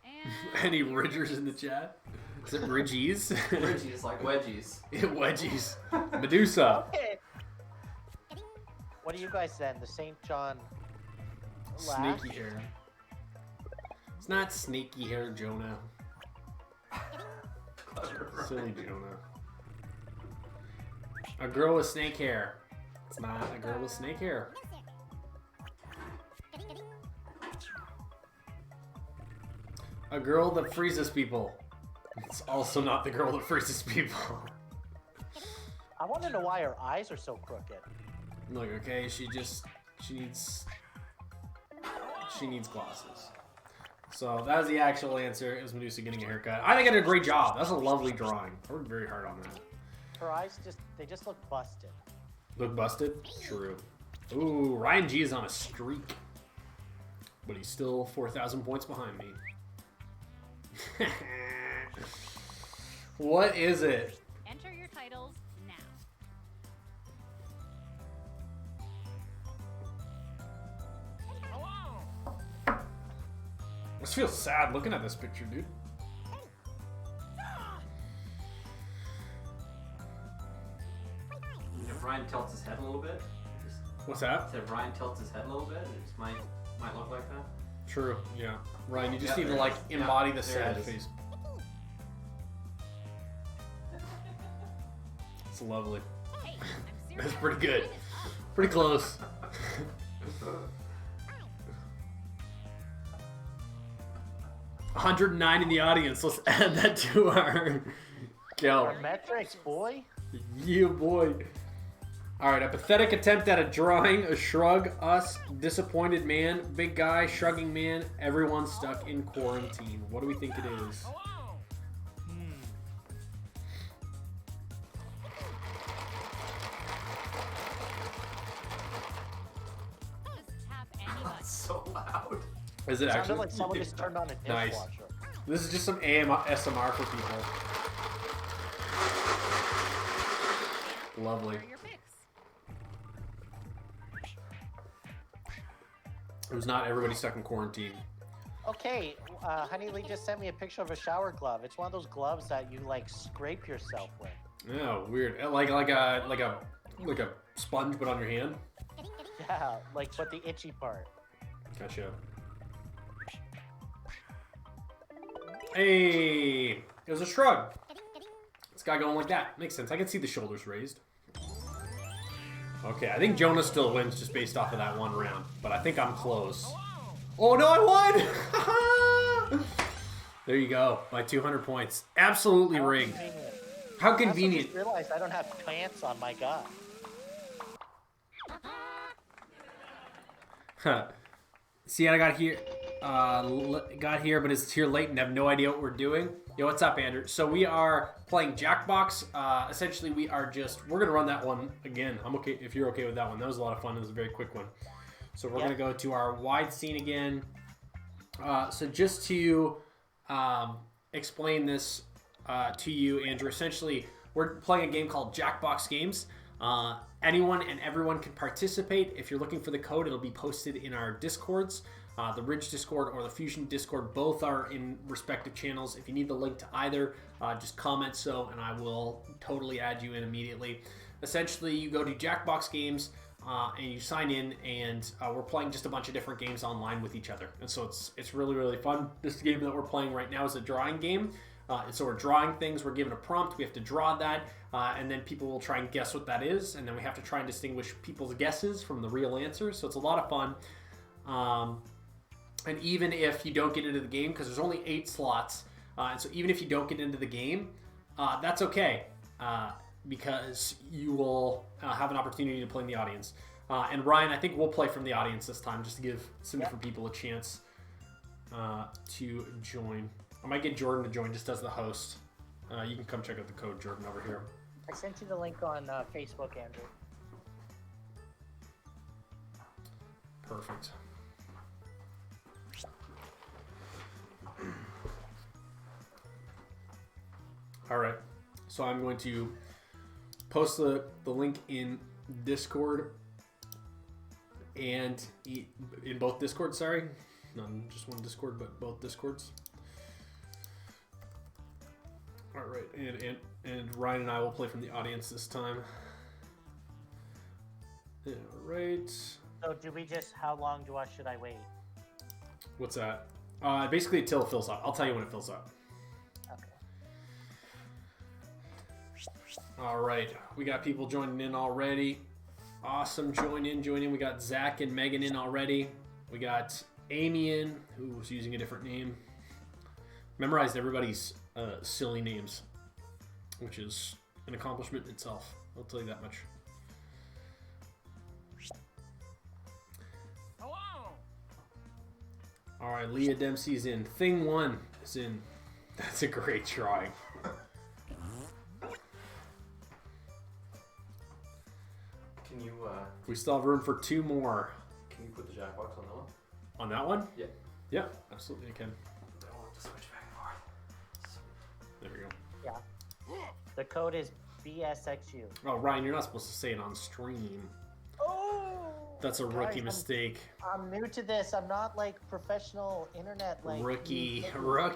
And Any Ridgers in the chat? Is it Ridgies? Ridgies, like wedgies. Wedgies. Medusa. Okay. What are you guys then? The St. John Lash? Snaky hair. It's not snaky hair, Jonah. Silly Jonah. A girl with snake hair. It's not a girl with snake hair. A girl that freezes people. It's also not the girl that freezes people. I want to know why her eyes are so crooked. Look, okay, she needs glasses. So that was the actual answer. It was Medusa getting a haircut. I think I did a great job. That's a lovely drawing. I worked very hard on that. Her eyes they just look busted. Look busted? True. Ooh, Ryan G is on a streak. But he's still 4,000 points behind me. What is it? enter your titles now. I just feel sad looking at this picture, dude. If Ryan tilts his head a little bit, What's that? if Ryan tilts his head a little bit, it just might look like that. True, yeah. Ryan, you just Yeah, need to, there like, it is. Yeah, embody the there it sad is. face. It's lovely. Hey, I'm serious. That's pretty good. Line it up. Pretty close. 109 in the audience. Let's add that to our count. Her metrics, boy. Yeah, boy. All right, a pathetic attempt at a drawing, a shrug, us, disappointed man, big guy, shrugging man, everyone stuck in quarantine. What do we think it is? Just tap any button. So loud. Is it Sounded actually? like someone just turned on a Nice. dishwasher. This is just some ASMR for people. Lovely. Here are your picks. It was not everybody stuck in quarantine. Okay, Honey Lee just sent me a picture of a shower glove. It's one of those gloves that you like scrape yourself with. Yeah, weird. Like a sponge, but on your hand. Yeah, like but the itchy part. Gotcha. Hey, it was a shrug. This guy going like that makes sense. I can see the shoulders raised. Okay, I think Jonah still wins just based off of that one round, but I think I'm close. Oh no, I won! There you go, by 200 points. Absolutely rigged. How I also convenient. just realized I don't have pants on my guy. Huh. See, I got here, but it's here late and have no idea what we're doing. Yo, what's up, Andrew? So we are playing Jackbox. Essentially, we're gonna run that one again. I'm okay if you're okay with that one. That was a lot of fun. It was a very quick one. So we're gonna go to our wide scene again. So just to explain this to you, Andrew, essentially we're playing a game called Jackbox Games. Anyone and everyone can participate. If you're looking for the code, it'll be posted in our Discords. The Ridge Discord or the Fusion Discord, both are in respective channels. If you need the link to either, just comment so, and I will totally add you in immediately. Essentially, you go to Jackbox Games and you sign in, and we're playing just a bunch of different games online with each other. And so it's really, really fun. This game that we're playing right now is a drawing game. And so we're drawing things, we're given a prompt, we have to draw that, and then people will try and guess what that is, and then we have to try and distinguish people's guesses from the real answers. So it's a lot of fun. And even if you don't get into the game, because there's only 8 slots, and so even if you don't get into the game, that's okay, because you will have an opportunity to play in the audience. And Ryan, I think we'll play from the audience this time, just to give some different people a chance to join. I might get Jordan to join just as the host. You can come check out the code, Jordan, over here. I sent you the link on Facebook, Andrew. Perfect. All right, so I'm going to post the link in Discord and in both Discords, sorry. Not just one Discord, but both Discords. All right, and Ryan and I will play from the audience this time. All right. So do we just, how long should I wait? What's that? Basically until it fills up. I'll tell you when it fills up. Okay. All right, we got people joining in already. Awesome, join in. We got Zach and Megan in already. We got Amy in, who's using a different name. Memorized everybody's silly names, which is an accomplishment in itself. I'll tell you that much. Hello. All right, Leah Dempsey's in. Thing 1 is in. That's a great drawing. Can you We still have room for 2 more. can you put the Jackbox on that one? On that one? Yeah. Yeah, absolutely I can. I want to switch back and forth. There we go. Yeah. The code is BSXU. Oh, Ryan, you're not supposed to say it on stream. Oh! That's a rookie Guys, mistake. I'm new to this. I'm not like professional internet like Rookie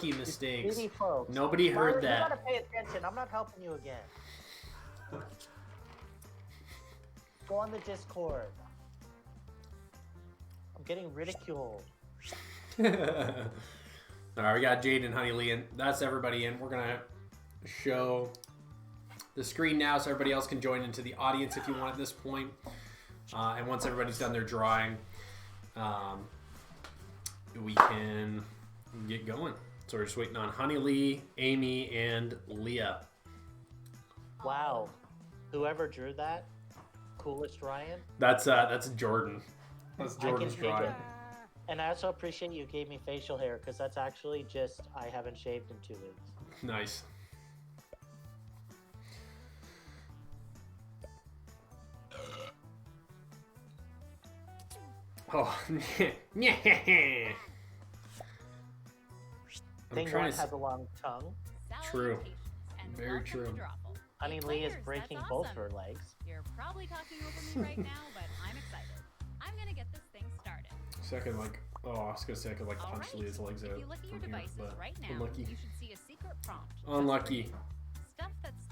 you mistakes. Beauty folks. Nobody heard You that. gotta pay attention. I'm not helping you again. Go on the Discord. I'm getting ridiculed. All right, we got Jade and Honey Lee, and that's everybody in. We're gonna show the screen now, so everybody else can join into the audience if you want at this point. And once everybody's done their drawing, we can get going. So we're just waiting on Honey Lee, Amy, and Leah. Wow. Whoever drew that, coolest Ryan. That's Jordan. That's Jordan's see drawing. it. And I also appreciate you gave me facial hair because that's actually just I haven't shaved in 2 weeks. Nice. Oh, yeah. I'm Thing trying one to. has a long tongue. True. Salutations, and Very welcome to true. Drawful. Honey Hey, Lee is players, breaking that's both awesome. her legs. You're probably talking over me right now, but I'm excited. I'm gonna get this thing started. Second, like, oh, I was gonna say I could like All punch right. Leah's legs If out you look at your from here, devices but right now, unlucky. you should see a secret prompt. just for Unlucky. you. Stuff that's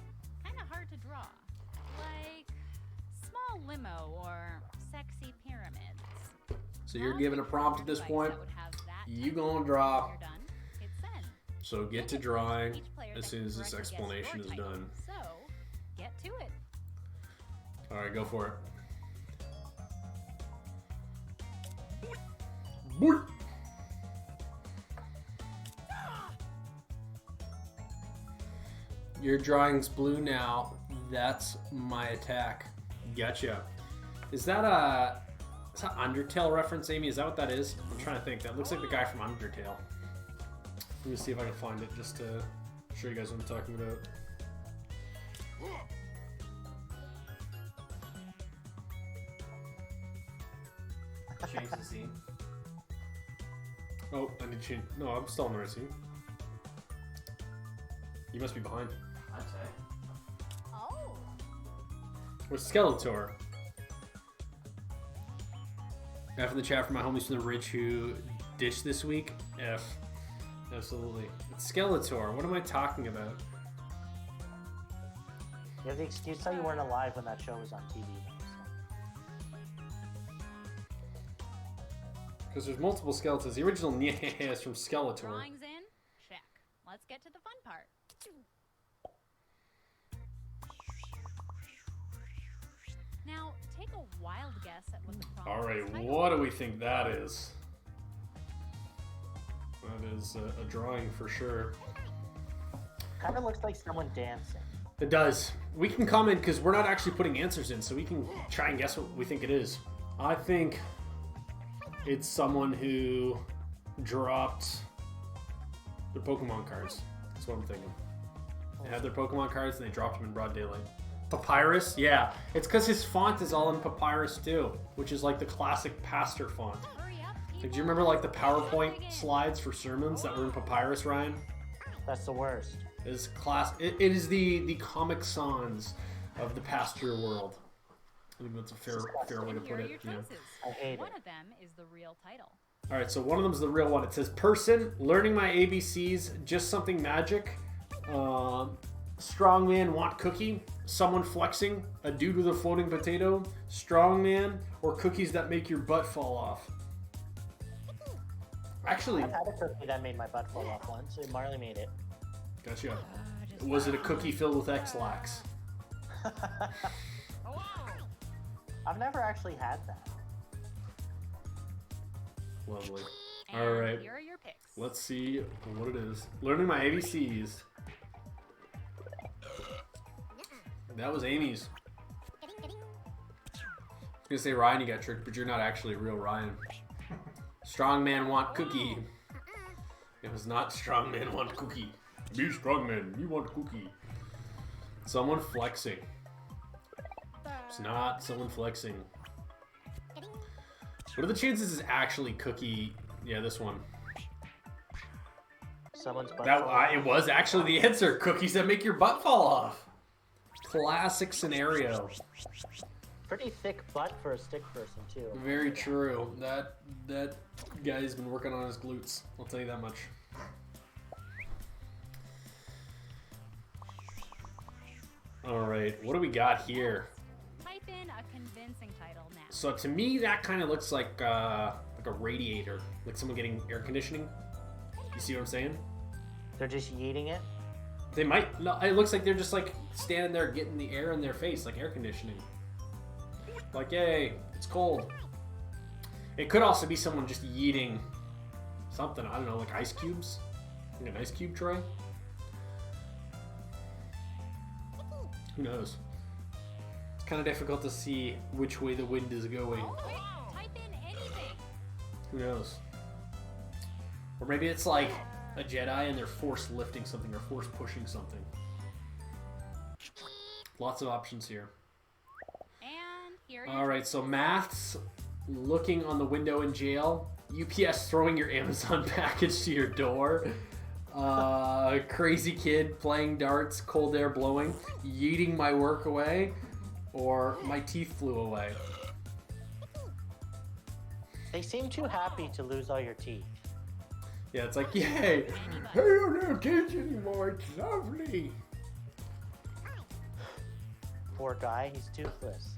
kind of hard to draw, like small limo or sexy pyramids. So you're Not given a big prompt at device this point. that would have that You type gonna of draw. When you're done, hit send. So get to Then it drawing each player as that soon can as this correctly guess explanation your is title. done. So, get to it. All right, go for it. Boy. Your drawing's blue now. That's my attack. Gotcha. Is that Undertale reference, Amy? Is that what that is? I'm trying to think. That looks like the guy from Undertale. Let me see if I can find it just to show you guys what I'm talking about. Change the scene. Oh, I need to change. No, I'm still in the right scene. You must be behind. I'd say. Oh. Or Skeletor. F in the chat for my homies from the Ridge who ditched this week. F. Absolutely. It's Skeletor. What am I talking about? You have the excuse how you weren't alive when that show was on TV. Because there's multiple skeletons. The original Nyeh is from Skeletor. Drawings in? Check. Let's get to the fun part. Now, take a wild guess at what the prompt Alright, title what do we think that is? That is a drawing for sure. Kind of looks like someone dancing. It does. We can comment because we're not actually putting answers in, so we can try and guess what we think it is. I think it's someone who dropped their Pokemon cards. That's what I'm thinking. They had their Pokemon cards and they dropped them in broad daylight. Papyrus? Yeah. It's because his font is all in Papyrus too, which is like the classic pastor font. Hurry up, Like, do you remember like the PowerPoint slides for sermons that were in Papyrus, Ryan? That's the worst. It is the Comic Sans of the pastor world. I think that's a fair way to Here put are it. your Yeah. choices. I hate One it. of them is the real title. All right, so one of them is the real one. It says person, learning my ABCs, just something magic, strongman, want cookie, someone flexing, a dude with a floating potato, strongman, or cookies that make your butt fall off. Actually, I've had a cookie that made my butt fall off once, and Marley made it. gotcha. Was it a cookie filled with X-Lax? I've never actually had that. Lovely. And All right. here are your picks. Let's see what it is. Learning my ABCs. That was Amy's. I was gonna say Ryan, you got tricked, but you're not actually real Ryan. Strongman want cookie. It was not strongman want cookie. Be strongman, you want cookie. Someone flexing. It's not someone flexing. What are the chances it's actually cookie? Yeah, this one. Someone's butt That fall off. it was actually the answer. Cookies that make your butt fall off. Classic scenario. Pretty thick butt for a stick person too. Very true. That guy's been working on his glutes. I'll tell you that much. All right, what do we got here? Type in a convincing title now. So to me, that kind of looks like a radiator, like someone getting air conditioning. You see what I'm saying? They're just yeeting it. They might. No, it looks like they're just like standing there getting the air in their face, like air conditioning. Like, yay, it's cold. It could also be someone just yeeting something. I don't know, like ice cubes. Like an ice cube tray. Who knows? It's kind of difficult to see which way the wind is going. Quick, type in anything. Who knows? Or maybe it's like a Jedi and they're force lifting something or force pushing something. Lots of options here. And here are your Alright, so maths, looking on the window in jail, UPS throwing your Amazon package to your door, crazy kid playing darts, cold air blowing, yeeting my work away, or my teeth flew away. They seem too happy to lose all your teeth. Yeah, it's like, yay! I don't have teeth anymore, it's lovely! Poor guy, he's toothless.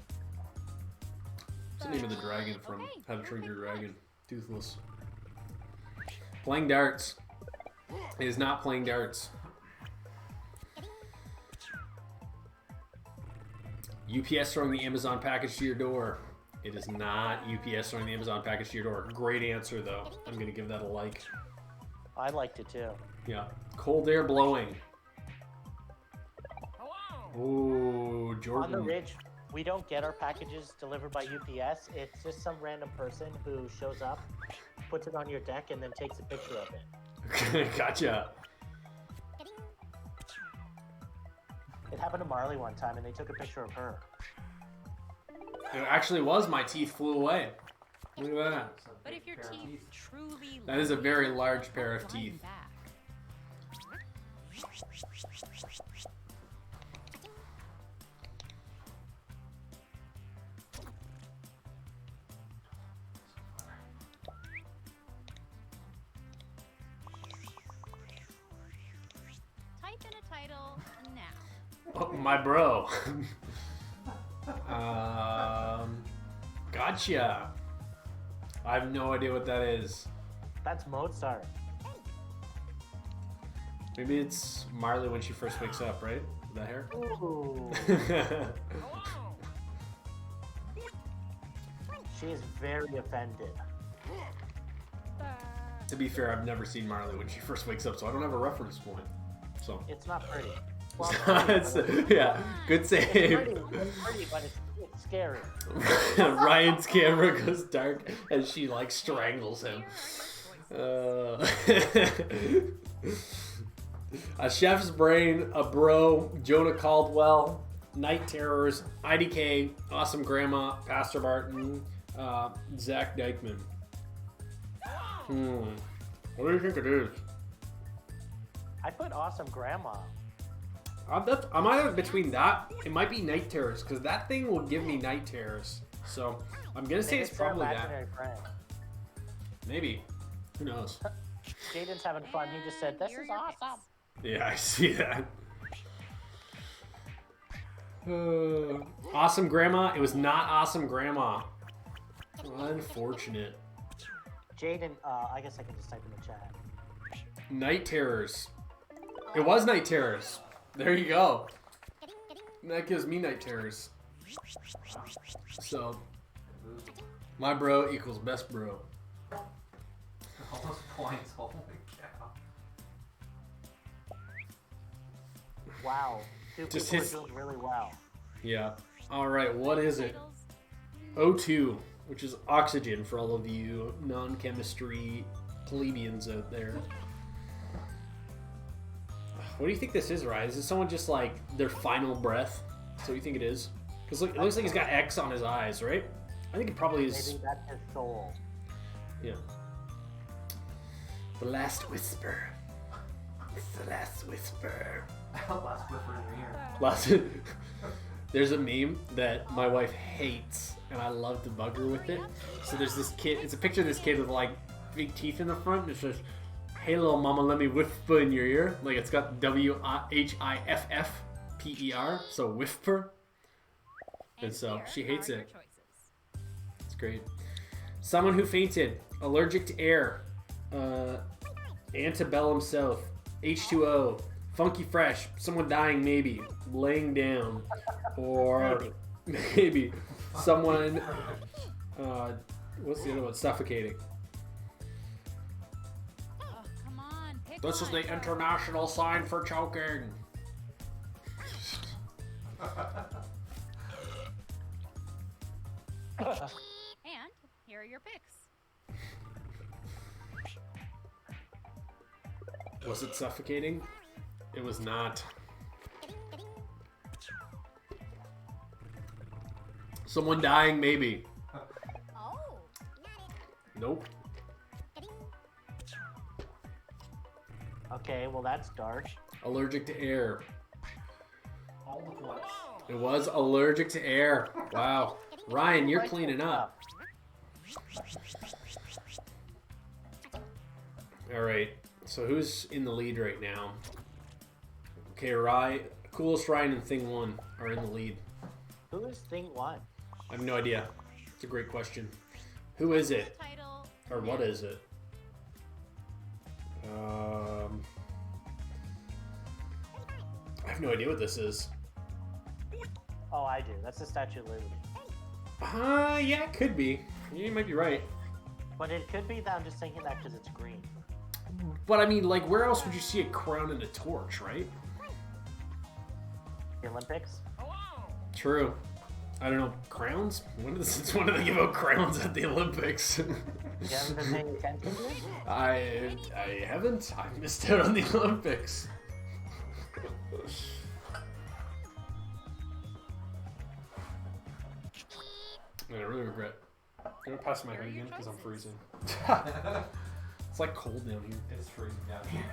What's the name of the dragon from Okay, How to Train Your perfect Dragon? Toothless. Playing darts. It is not playing darts. UPS throwing the Amazon package to your door. It is not UPS throwing the Amazon package to your door. Great answer, though. I'm going to give that a like. I liked it too. Yeah. Cold air blowing. Ooh, On the Jordan. ridge, we don't get our packages delivered by UPS. It's just some random person who shows up, puts it on your deck, and then takes a picture of it. Gotcha. It happened to Marley one time, and they took a picture of her. It actually was my teeth flew away. Look at that. But if your teeth truly That is a love very you, large pair of they'll come teeth. back. title now. Oh, my bro. Gotcha. I have no idea what that is. That's Mozart. Maybe it's Marley when she first wakes up, right? That hair? Ooh. She is very offended. To be fair, I've never seen Marley when she first wakes up, so I don't have a reference point. So, It's not pretty. Well, it's pretty, It's- but it's- yeah, good it's save. pretty, but it's scary. Ryan's camera goes dark as she like strangles him. A chef's brain, a bro, Jonah Caldwell, Night Terrors, IDK, Awesome Grandma, Pastor Martin, Zach Dykeman. What do you think it is? I put Awesome Grandma. I'm either between that. It might be Night Terrors because that thing will give me Night Terrors. So I'm gonna say Maybe it's their probably that. imaginary friend. Maybe. Who knows? Jaden's having fun. He just said, "This Here are is your awesome." picks. Yeah, I see that. Awesome Grandma. It was not Awesome Grandma. Unfortunate. Jaden, I guess I can just type in the chat. Night Terrors. It was Night Terrors. There you go. That gives me Night Terrors. So, my bro equals best bro. All those points. Holy cow. Wow. Two Just people his- are doing really well. Yeah. All right. What is it? Titles O2, which is oxygen for all of you non-chemistry plebeians out there. What do you think this is, Ryan? Is this someone just like their final breath? So you think it is? Because it looks like he's got X on his eyes, right? I think it probably is. Maybe that's his soul. Yeah. The last whisper. It's the last whisper. Last whisper in your ear. Last. There's a meme that my wife hates, and I love to bug her with it. So there's this kid. It's a picture of this kid with like big teeth in the front. And it says, "Hey little mama, let me whisper in your ear." Like it's got WHIFFPER, so whisper. And so here she hates are your it. choices. It's great. Someone who fainted, allergic to air, antebellum south, H2O, funky fresh, someone dying maybe, laying down, or maybe someone, what's the other one? Suffocating. Oh, come on, pick This is one. the international sign for choking. And here are your picks. Was it suffocating? It was not. Someone dying maybe. Oh, Nope. Okay, well that's dark. Allergic to air. All the points. It was allergic to air. Wow. Ryan, you're cleaning up. All right. So who's in the lead right now? Okay, Coolest Ryan and Thing 1 are in the lead. Who is Thing 1? I have no idea. It's a great question. Who is it? title. Or what is it? I have no idea what this is. Oh, I do. That's the Statue of Liberty. Yeah, it could be. You might be right. But it could be that I'm just thinking that because it's green. But I mean, like, where else would you see a crown and a torch, right? The Olympics? True. I don't know. Crowns? When do they give out crowns at the Olympics? You haven't been paying attention to it? I haven't. I missed out on the Olympics. I really regret. I'm gonna pass my hoodie again because I'm freezing. It's like cold down here. It's freezing down here.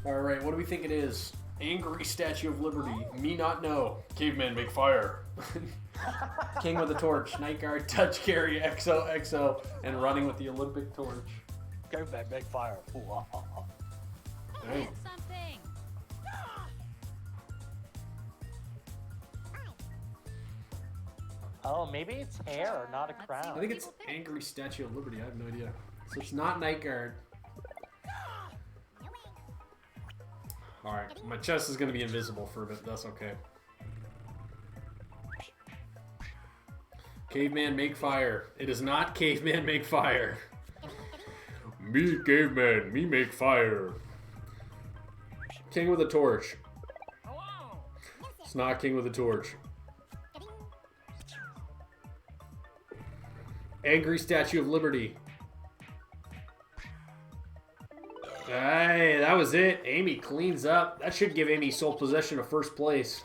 All right, what do we think it is? Angry Statue of Liberty. Me not know. Caveman make fire. King with a torch. Night guard. Touch carry. XOXO. And running with the Olympic torch. Go back, make fire. Ooh, ah, ah, ah. Right. Pick something. Oh, maybe it's hair, not a Let's see crown. I what think it's people pick. Angry Statue of Liberty. I have no idea. So it's not Night Guard. Alright, my chest is going to be invisible for a bit. That's okay. Caveman make fire. It is not caveman make fire. Me caveman, me make fire. King with a torch. It's not king with a torch. Angry Statue of Liberty. Hey, that was it. Amy cleans up. That should give Amy sole possession of first place.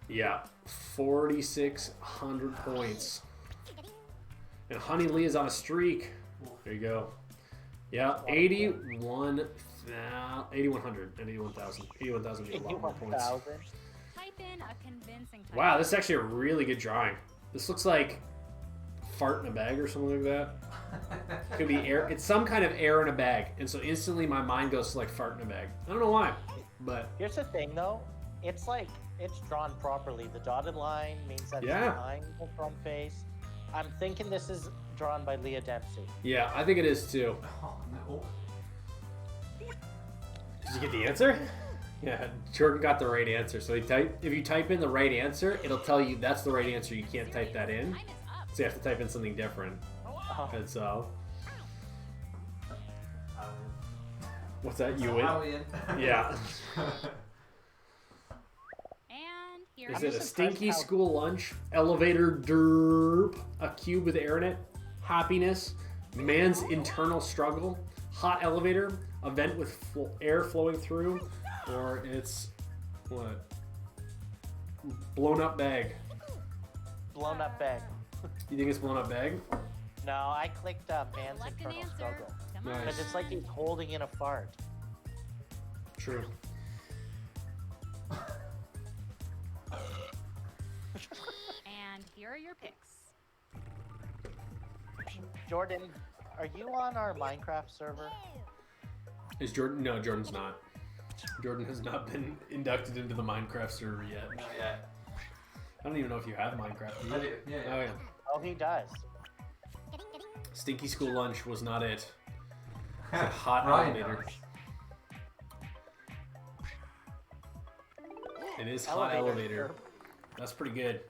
Yeah, 4,600 points. And Honey Lee is on a streak. There you go. Yeah, 81,000 and 81,000. 81,000 is a lot more points. 81,000. Type in a convincing title. Wow, this is actually a really good drawing. This looks like fart in a bag or something like that. Could be air. It's some kind of air in a bag. And so instantly my mind goes to like fart in a bag. I don't know why, but Here's the thing, though. It's like it's drawn properly. The dotted line means that Yeah. it's behind the front face. I'm thinking this is drawn by Leah Dempsey. yeah, I think it is too. Oh no. Did you get the answer? Yeah, Jordan got the right answer. So if you type in the right answer, it'll tell you that's the right answer. You can't type that in. Time is up. So you have to type in something different. Oh, And so, what's that? You win? Howie in. Yeah. And here Is I'm it a just stinky impressed how- school lunch? Elevator derp? A cube with air in it? Happiness? Man's internal struggle? Hot elevator? A vent with air flowing through? Or it's what? Blown up bag. blown up bag. You think it's blown up bag? No, I clicked man's select an internal answer. struggle. Come Nice. on. Because it's like he's holding in a fart. True. And here are your picks. Jordan, are you on our Minecraft server? Is Jordan? No, Jordan's not. Jordan has not been inducted into the Minecraft server yet. Not yet. I don't even know if you have Minecraft. Do you? I do. Yeah, yeah. Oh yeah. Oh, he does. Stinky school lunch was not it. It's a hot Ryan elevator. knows. It is hot elevator. That's pretty good.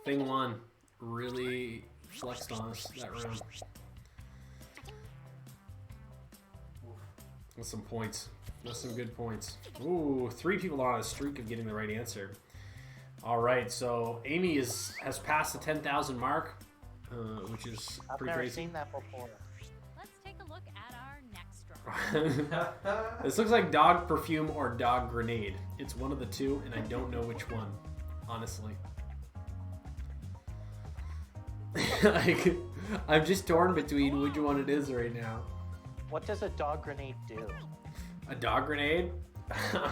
Thing one really flexed on us that round. With some points. That's some good points. Ooh, 3 people are on a streak of getting the right answer. All right, so Amy has passed the 10,000 mark, which is I've pretty never crazy. seen that before. Let's take a look at our next drawing. This looks like dog perfume or dog grenade. It's one of the two, and I don't know which one, honestly. Like, I'm just torn between which one it is right now. What does a dog grenade do? A dog grenade? Those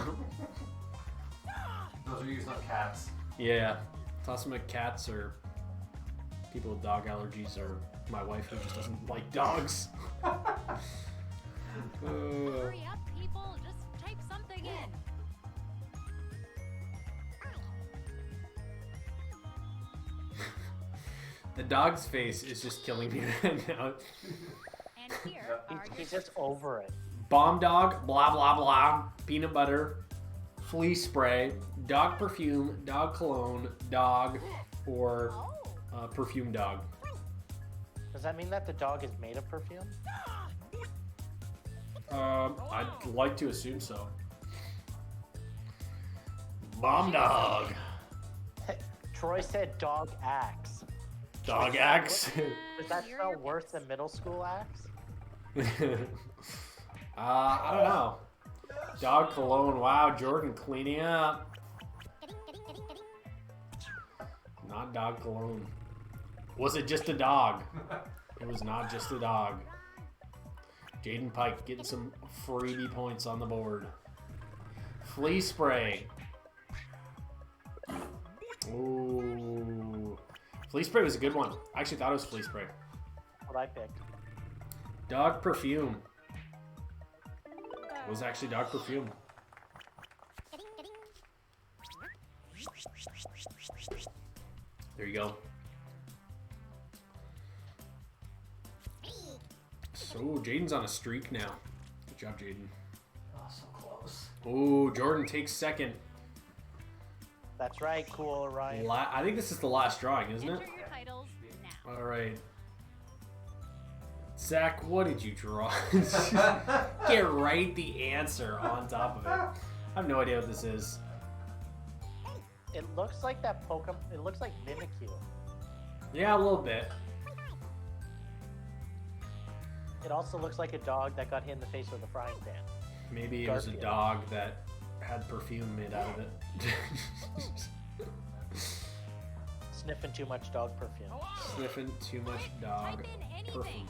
are used on cats. Yeah. Toss them at cats or people with dog allergies or my wife who just doesn't like dogs. Hurry up, people. Just type something in. The dog's face is just killing me right now. And here are your He's just over it. Bomb dog, blah blah blah, peanut butter, flea spray, dog perfume, dog cologne, dog, or perfume dog. Does that mean that the dog is made of perfume? I'd like to assume so. Bomb dog. Troy said dog axe. Dog axe. Does that Here are smell your worse picks. than middle school axe? I don't know. Dog cologne. Wow, Jordan cleaning up. Not dog cologne. Was it just a dog? It was not just a dog. Jaden Pike getting some freebie points on the board. Flea spray. Ooh. Flea spray was a good one. I actually thought it was flea spray. What I picked. Dog perfume. It was actually dog perfume. There you go. So Jaden's on a streak now. Good job, Jaden. Oh, so close. Oh, Jordan takes second. That's right, cool, Ryan. I think this is the last drawing, isn't it? Enter your titles now. All right. Zach, what did you draw? Get right the answer on top of it. I have no idea what this is. It looks like that Pokemon. It looks like Mimikyu. Yeah, a little bit. It also looks like a dog that got hit in the face with a frying pan. Maybe it was a Garfield. dog that had perfume made out of it. Sniffing too much dog perfume. Sniffing too much dog Type in anything. perfume.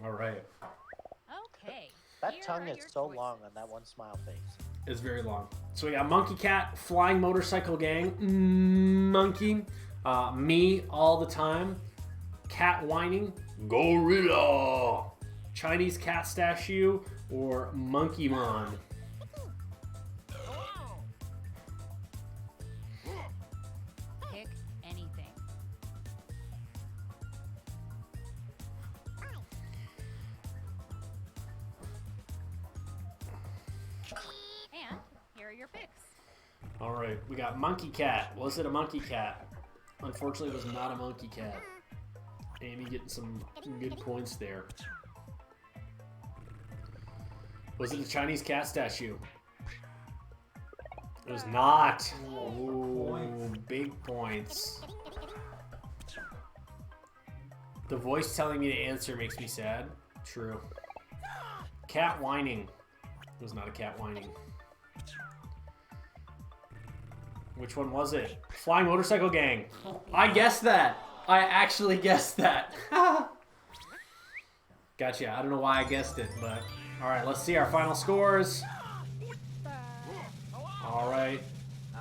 All right. Okay. That here tongue are is your so choices. long on that one smile face. It's very long. So we got Monkey Cat, Flying Motorcycle Gang, Monkey, Me All the Time, Cat Whining, Gorilla, Chinese Cat Statue, or Monkeymon. Pick anything. And here are your picks. All right, we got Monkey Cat. Was it a Monkey Cat? Unfortunately, it was not a Monkey Cat. Amy getting some good points there. Was it a Chinese cat statue? It was not. Ooh, big points. The voice telling me to answer makes me sad. True. Cat whining. It was not a cat whining. Which one was it? Flying Motorcycle Gang. I guessed that. I actually guessed that. Gotcha. I don't know why I guessed it, but all right. Let's see our final scores. All right.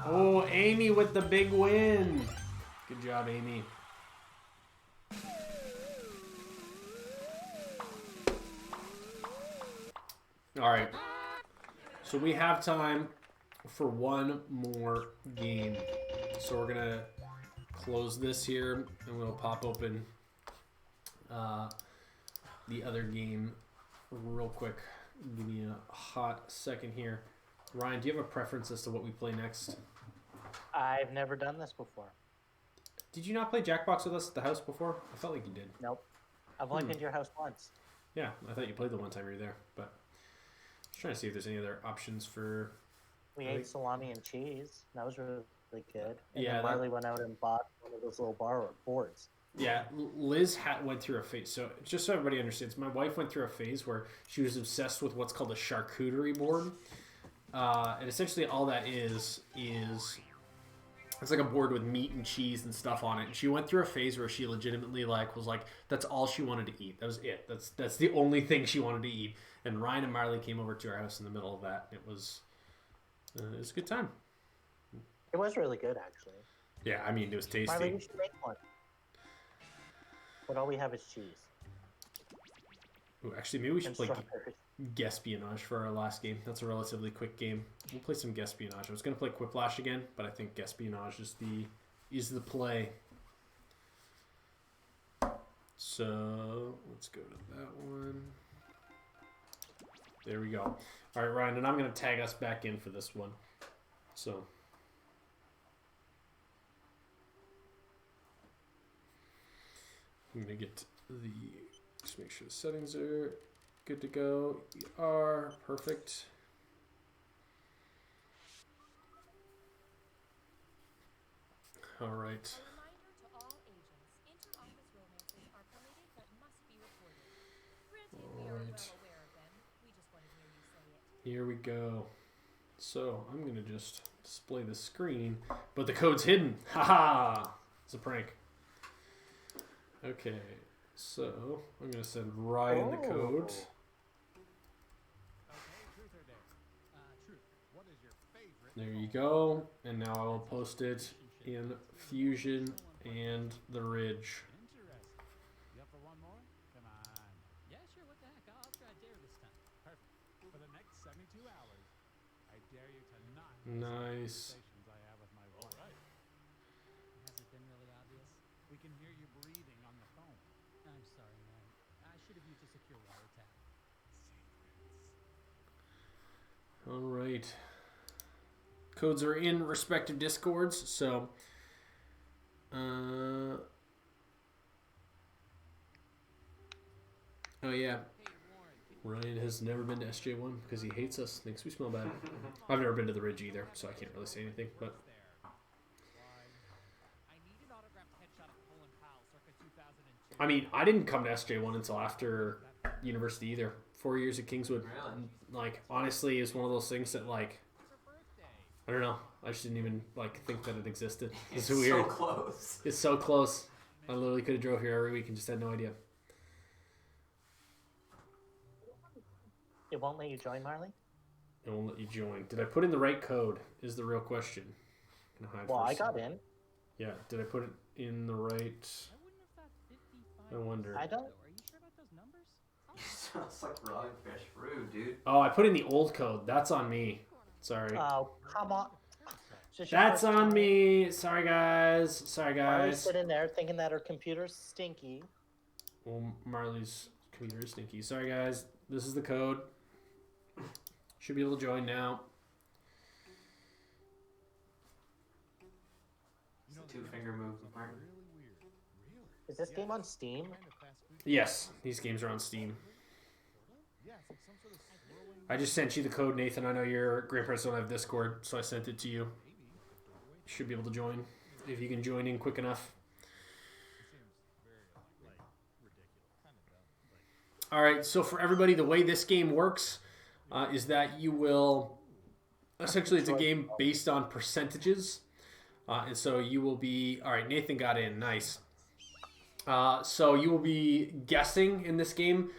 Oh, Amy with the big win. Good job, Amy. All right. So we have time for one more game. So we're going to close this here and we'll pop open the other game real quick. Give me a hot second here. Ryan, do you have a preference as to what we play next? I've never done this before. Did you not play Jackbox with us at the house before? I felt like you did. Nope. I've only been to your house once. Yeah, I thought you played the one time you were there, but just trying to see if there's any other options for. We Really? ate salami and cheese. That was really good. And Yeah, then that- Marley went out and bought one of those little boards. Yeah, Liz went through a phase. So just so everybody understands, my wife went through a phase where she was obsessed with what's called a charcuterie board, and essentially all that is it's like a board with meat and cheese and stuff on it. And she went through a phase where she legitimately was like that's all she wanted to eat. That was it. That's the only thing she wanted to eat. And Ryan and Marley came over to our house in the middle of that. It was a good time. It was really good, actually. Yeah, I mean it was tasty. Marley, we should make one. But all we have is cheese Ooh, actually, maybe we should and play strawberries. Guespionage for our last game. That's a relatively quick game. We'll play some Guespionage. I was going to play Quiplash again, but I think Guespionage is the play. So let's go to that one. There we go. All right, Ryan, and I'm going to tag us back in for this one. So I'm going to get just make sure the settings are good to go. We are perfect. All right. A reminder to all agents, inter-office romances are permitted but must be reported. Granted, we are Alright. well aware of them. We just want to hear you say it. Here we go. So I'm gonna just display the screen, but the code's hidden. Haha! It's a prank. Okay, so I'm gonna send Ryan the code. Okay, truth or dare? Truth. What is your favorite? There you go. And now I will post it in Fusion and the Ridge. Interesting. You up for one more? Come on. Yeah, sure. What the heck? I'll try dare this time. Perfect. For the next 72 hours, I dare you to not Nice. conversations I have with my wife. All right. Has it been really obvious? We can hear you breathing on the phone. I'm sorry, man. I should have used a secure wiretap. All right. Codes are in respective discords, so oh yeah, Ryan has never been to SJ1 because he hates us, thinks we smell bad. I've never been to the Ridge either, so I can't really say anything. But I need an autographed headshot of Colin Powell circa 2002. I mean, I didn't come to SJ1 until after university either. 4 years at Kingswood. Really? Like, honestly, it's one of those things that, like, I don't know. I just didn't even like think that it existed. It's It's weird. so close. It's so close. I literally could have drove here every week and just had no idea. It won't let you join, Marley? It won't let you join. Did I put in the right code? Is the real question. I'm gonna hide Well, for a I got second. in. Yeah. Did I put it in the right? I wouldn't have thought 55. I wonder. I don't. Are you sure about those numbers? Sounds like rotting fish rude, dude. Oh, I put in the old code. That's on me. Sorry. Oh, come on. It's just your That's first on time. me. Sorry, guys. Sorry, Marley's guys. sitting there thinking that her computer's stinky. Well, Marley's computer is stinky. Sorry, guys. This is the code. Should be able to join now. Two finger move, Martin. Really weird. Really? Is this game on Steam? Kind of fast food. Yes, these games are on Steam. Yes, it's some sort of swirling I just sent you the code, Nathan. I know your grandparents don't have Discord, so I sent it to you. You should be able to join if you can join in quick enough. All right, so for everybody, the way this game works is that you will essentially, it's a game based on percentages, and so you will be all right. Nathan got in, nice. So you will be guessing in this game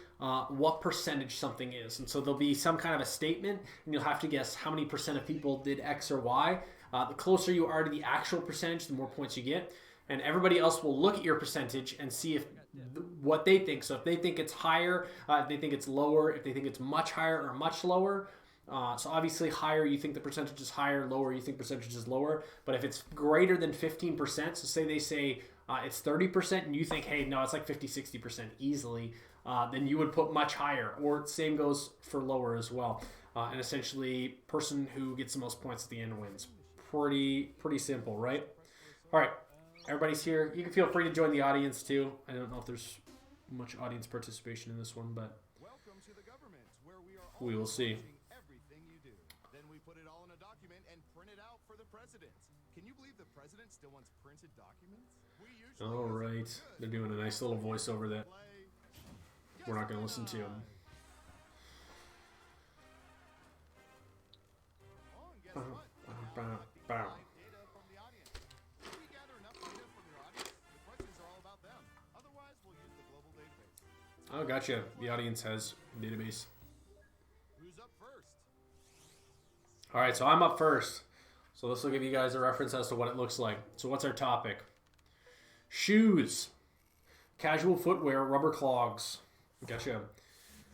what percentage something is, and so there'll be some kind of a statement, and you'll have to guess how many percent of people did X or Y. The closer you are to the actual percentage, the more points you get, and everybody else will look at your percentage and see if what they think. So if they think it's higher, if they think it's lower, if they think it's much higher or much lower. So obviously higher, you think the percentage is higher, lower, you think percentage is lower. But if it's greater than 15%, so say they say it's 30% and you think, hey, no, it's like 50, 60% easily, then you would put much higher. Or same goes for lower as well. And essentially, person who gets the most points at the end wins. Pretty simple, right? All right. Everybody's here. You can feel free to join the audience too. I don't know if there's much audience participation in this one, but Welcome to the government, where we are we will see. watching everything you do. Then we put it all in a document and print it out for the president. Can you believe the president still wants printed documents? We usually All use right. good They're doing a nice little voiceover that play. we're not going to listen to. Oh, and guess Bow, what? bow, Now bow, we collect bow. live data from the audience. If we gather enough data from your audience, the questions are all about them. Otherwise, we'll use the global database. Oh, gotcha. The audience has a database. Who's up first? All right, so I'm up first. So this will give you guys a reference as to what it looks like. So what's our topic? Shoes. Casual footwear, rubber clogs. Gotcha.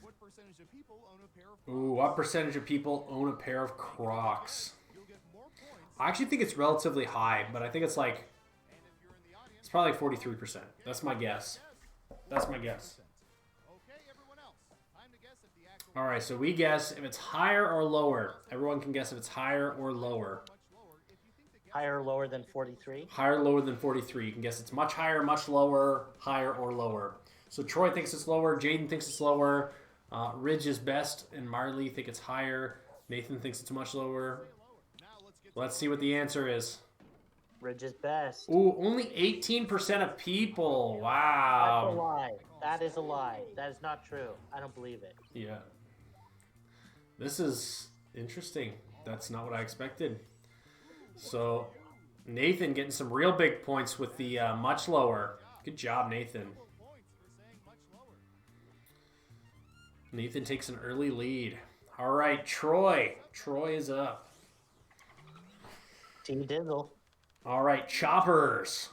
What percentage of people own a pair of Ooh, what percentage of people own a pair of Crocs? You'll get more points. I actually think it's relatively high, but I think it's like, And if you're in the audience, it's probably like 43%. That's my guess. That's my guess. okay, everyone else. Time to guess if the actual All right, so we guess if it's higher or lower. Everyone can guess if it's higher or lower. much lower. If you think the guess Higher or lower than 43? Higher or lower than 43. You can guess it's much higher, much lower, higher or lower. So Troy thinks it's lower. Jaden thinks it's lower. Ridge is best, and Marley think it's higher. Nathan thinks it's much lower. now let's get Let's see what the answer is. Ridge is best. Ooh, only 18% of people. That's a Wow. lie. That is a lie. That is not true. I don't believe it. Yeah. This is interesting. That's not what I expected. So Nathan getting some real big points with the much lower. Good job, Nathan. points for saying much lower. Nathan takes an early lead. All right, Troy. Troy is up. T Dizzle. All right, choppers.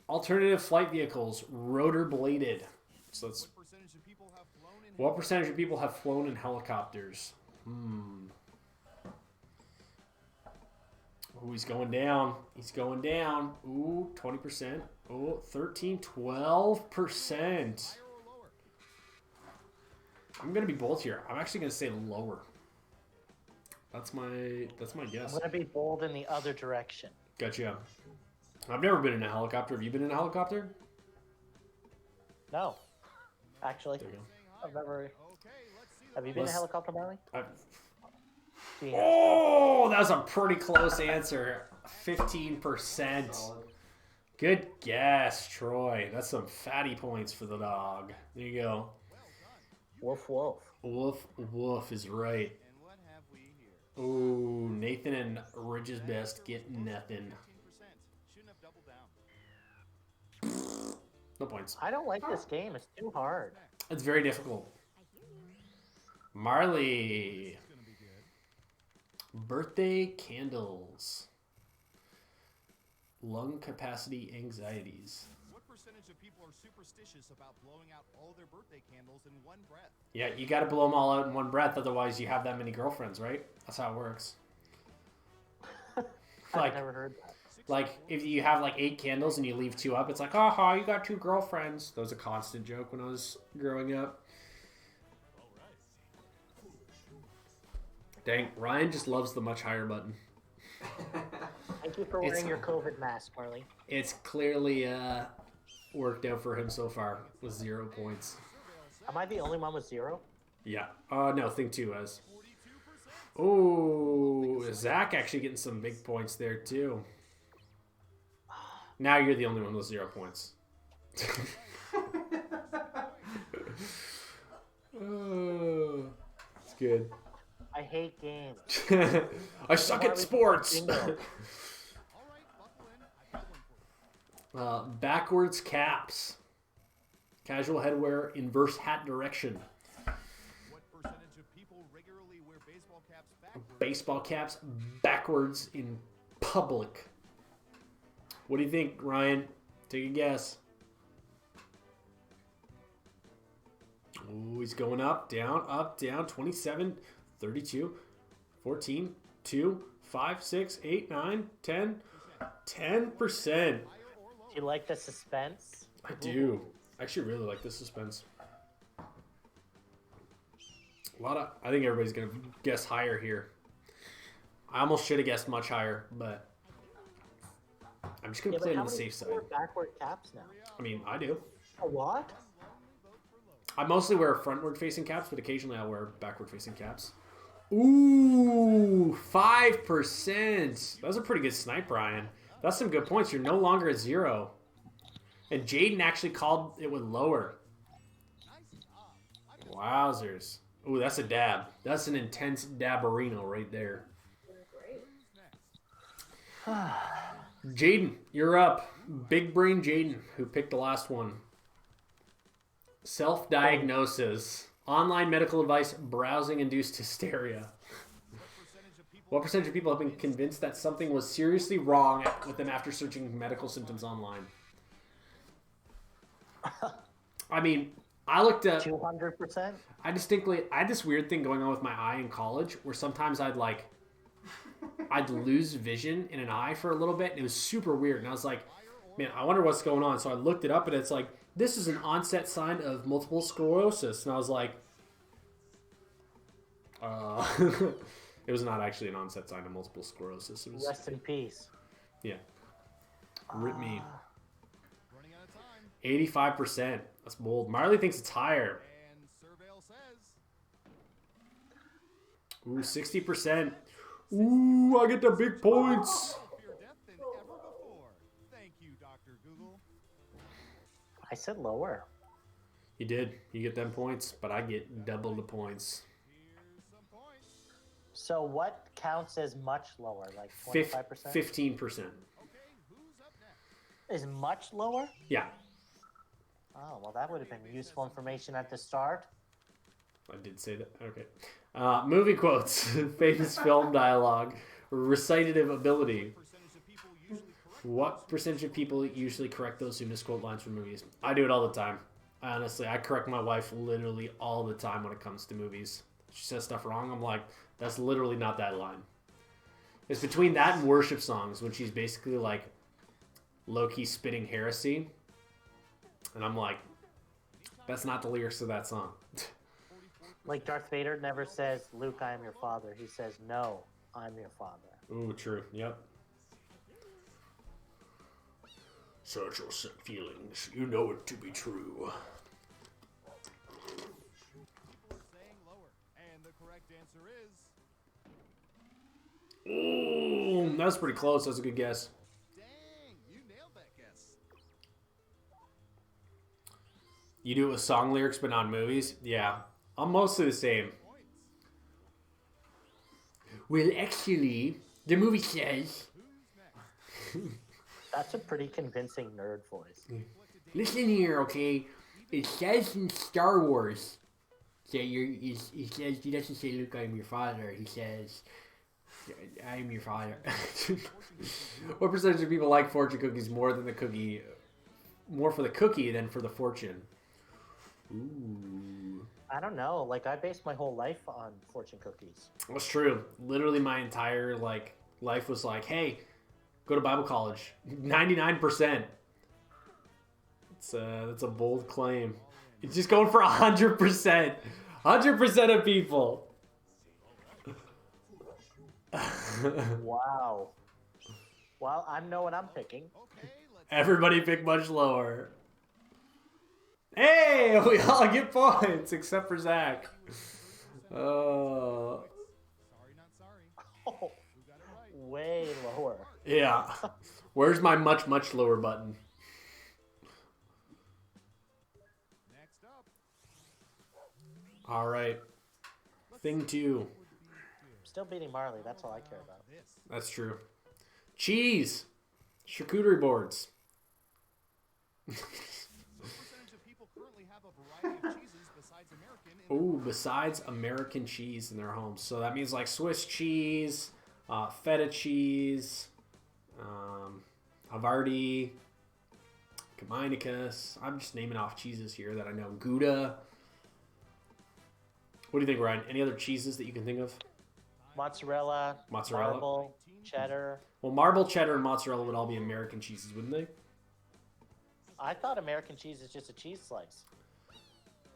Alternative flight vehicles, rotor bladed. So that's percentage of people have flown in What percentage of people have flown in helicopters? Ooh, he's going down. He's going down. Ooh, 20%. Oh, 13, 12%. higher or lower? I'm going to be bold here. I'm actually going to say lower. That's my I'm guess. gonna be bold in the other direction. Gotcha. I've never been in a helicopter. Have you been in a helicopter? No, actually, There you I've never. Okay, let's see the Have you been in a Let's- helicopter, Marley? go. Yeah. Oh, that was a pretty close answer. 15%. Solid. Good guess, Troy. That's some fatty points for the dog. There you go. Woof woof. Woof, woof is right. And what have we here? Ooh, Nathan and Ridge's best get nothing. 15%. Shouldn't have doubled down. No points. I don't like this game. It's too hard. It's very difficult. Marley. It's gonna be good. Birthday candles. Lung capacity anxieties. What percentage of people are superstitious about blowing out all their birthday candles in one breath? Yeah, you got to blow them all out in one breath, otherwise you have that many girlfriends, right? That's how it works. Like, I've never heard that. like if you have like 8 candles and you leave 2 up, it's like, aha, you got 2 girlfriends. That was a constant joke when I was growing up. Dang, Ryan just loves the much higher button. Thank you for It's- wearing your COVID mask, Marley. It's clearly worked out for him so far with 0 points. Am I the only one with 0? Yeah. No, Thing 2 has. Oh, Zach actually getting some big points there too. Now you're the only one with 0 points. Oh, it's good. I hate games. I suck at sports. Bingo. All right, buckle in. I've got one for you. Backwards caps. Casual headwear, inverse hat direction. What percentage of people regularly wear baseball caps backwards? Baseball caps backwards in public. What do you think, Ryan? Take a guess. Oh, he's going up, down. 27, 32, 14, 2, 5, 6, 8, 9, 10. 10%. Do you like the suspense? I do. I actually really like this suspense. I think everybody's going to guess higher here. I almost should have guessed much higher, but I'm just going Yeah, to play but on how the many safe people side. wear backward caps now? I mean, I do. A lot? I mostly wear frontward facing caps, but occasionally I'll wear backward facing caps. Ooh, 5%. That was a pretty good snipe, Ryan. That's some good points. You're no longer at 0. And Jaden actually called it with lower. Wowzers. Ooh, that's a dab. That's an intense dabberino right there. Great. Jaden, you're up. Big brain Jaden, who picked the last one. Self-diagnosis. Online medical advice, browsing-induced hysteria. What percentage of people have been convinced that something was seriously wrong with them after searching medical symptoms online? I mean, I looked at... 200%? I had this weird thing going on with my eye in college where sometimes I'd lose vision in an eye for a little bit, and it was super weird. And I was like, man, I wonder what's going on. So I looked it up, and it's like, this is an onset sign of multiple sclerosis. And I was like, it was not actually an onset sign of multiple sclerosis. It was, Rest in peace. yeah. Rip me. Running out of time. 85%. That's bold. Marley thinks it's higher. And Surveil says Ooh, 60%. Ooh, I get the big points. fear death than ever before. Thank you, Dr. Google. I said lower. You did. You get them points, but I get double the points. Here's some points. So what counts as much lower? Like 25%? 15%. Okay, who's up next? Is much lower? Yeah, Oh, well, that would have been useful information at the start. I did say that. Okay. Movie quotes, famous film dialogue, recitative ability. Percentage of people usually correct. What percentage of people usually correct those who misquote lines from movies? I do it all the time. Honestly, I correct my wife literally all the time when it comes to movies. She says stuff wrong. I'm like, that's literally not that line. It's between that and worship songs when she's basically like low-key spitting heresy. And I'm like, that's not the lyrics of that song. Like Darth Vader never says, "Luke, I am your father." He says, "No, I'm your father." Ooh, true. Yep. Such your sick feelings. You know it to be true. Saying lower. And the correct answer is... Ooh, that's pretty close. That's a good guess. Dang, you nailed that guess. You do it with song lyrics but not movies? Yeah. I'm mostly the same. Points. Well, actually, the movie says... Who's next? That's a pretty convincing nerd voice. Listen here, okay? It says in Star Wars that he says, he doesn't say, Luke, I am your father. He says, I am your father. What percentage of people like fortune cookies more than the cookie? More for the cookie than for the fortune? Ooh. I don't know. Like, I based my whole life on fortune cookies. That's true. Literally my entire, life was like, hey, go to Bible college. 99%. That's a bold claim. It's just going for 100%. 100% of people. Wow. Well, I know what I'm picking. Okay, let's... Everybody pick much lower. Hey, we all get points except for Zach. Oh, Sorry, not sorry. Oh, Who got it right? way lower. yeah. Where's my much, much lower button? Next up. All right. Thing 2. Still beating Marley. That's all I care about. This. That's true. Cheese. Charcuterie boards. What percentage of people currently have a variety of cheeses besides American in Ooh, besides American cheese in their homes. So that means like Swiss cheese, feta cheese, Havarti, Kamainicus. I'm just naming off cheeses here that I know. Gouda. What do you think, Ryan? Any other cheeses that you can think of? Mozzarella, Mozzarella? marble, cheddar. Well, marble, cheddar, and mozzarella would all be American cheeses, wouldn't they? I thought American cheese is just a cheese slice.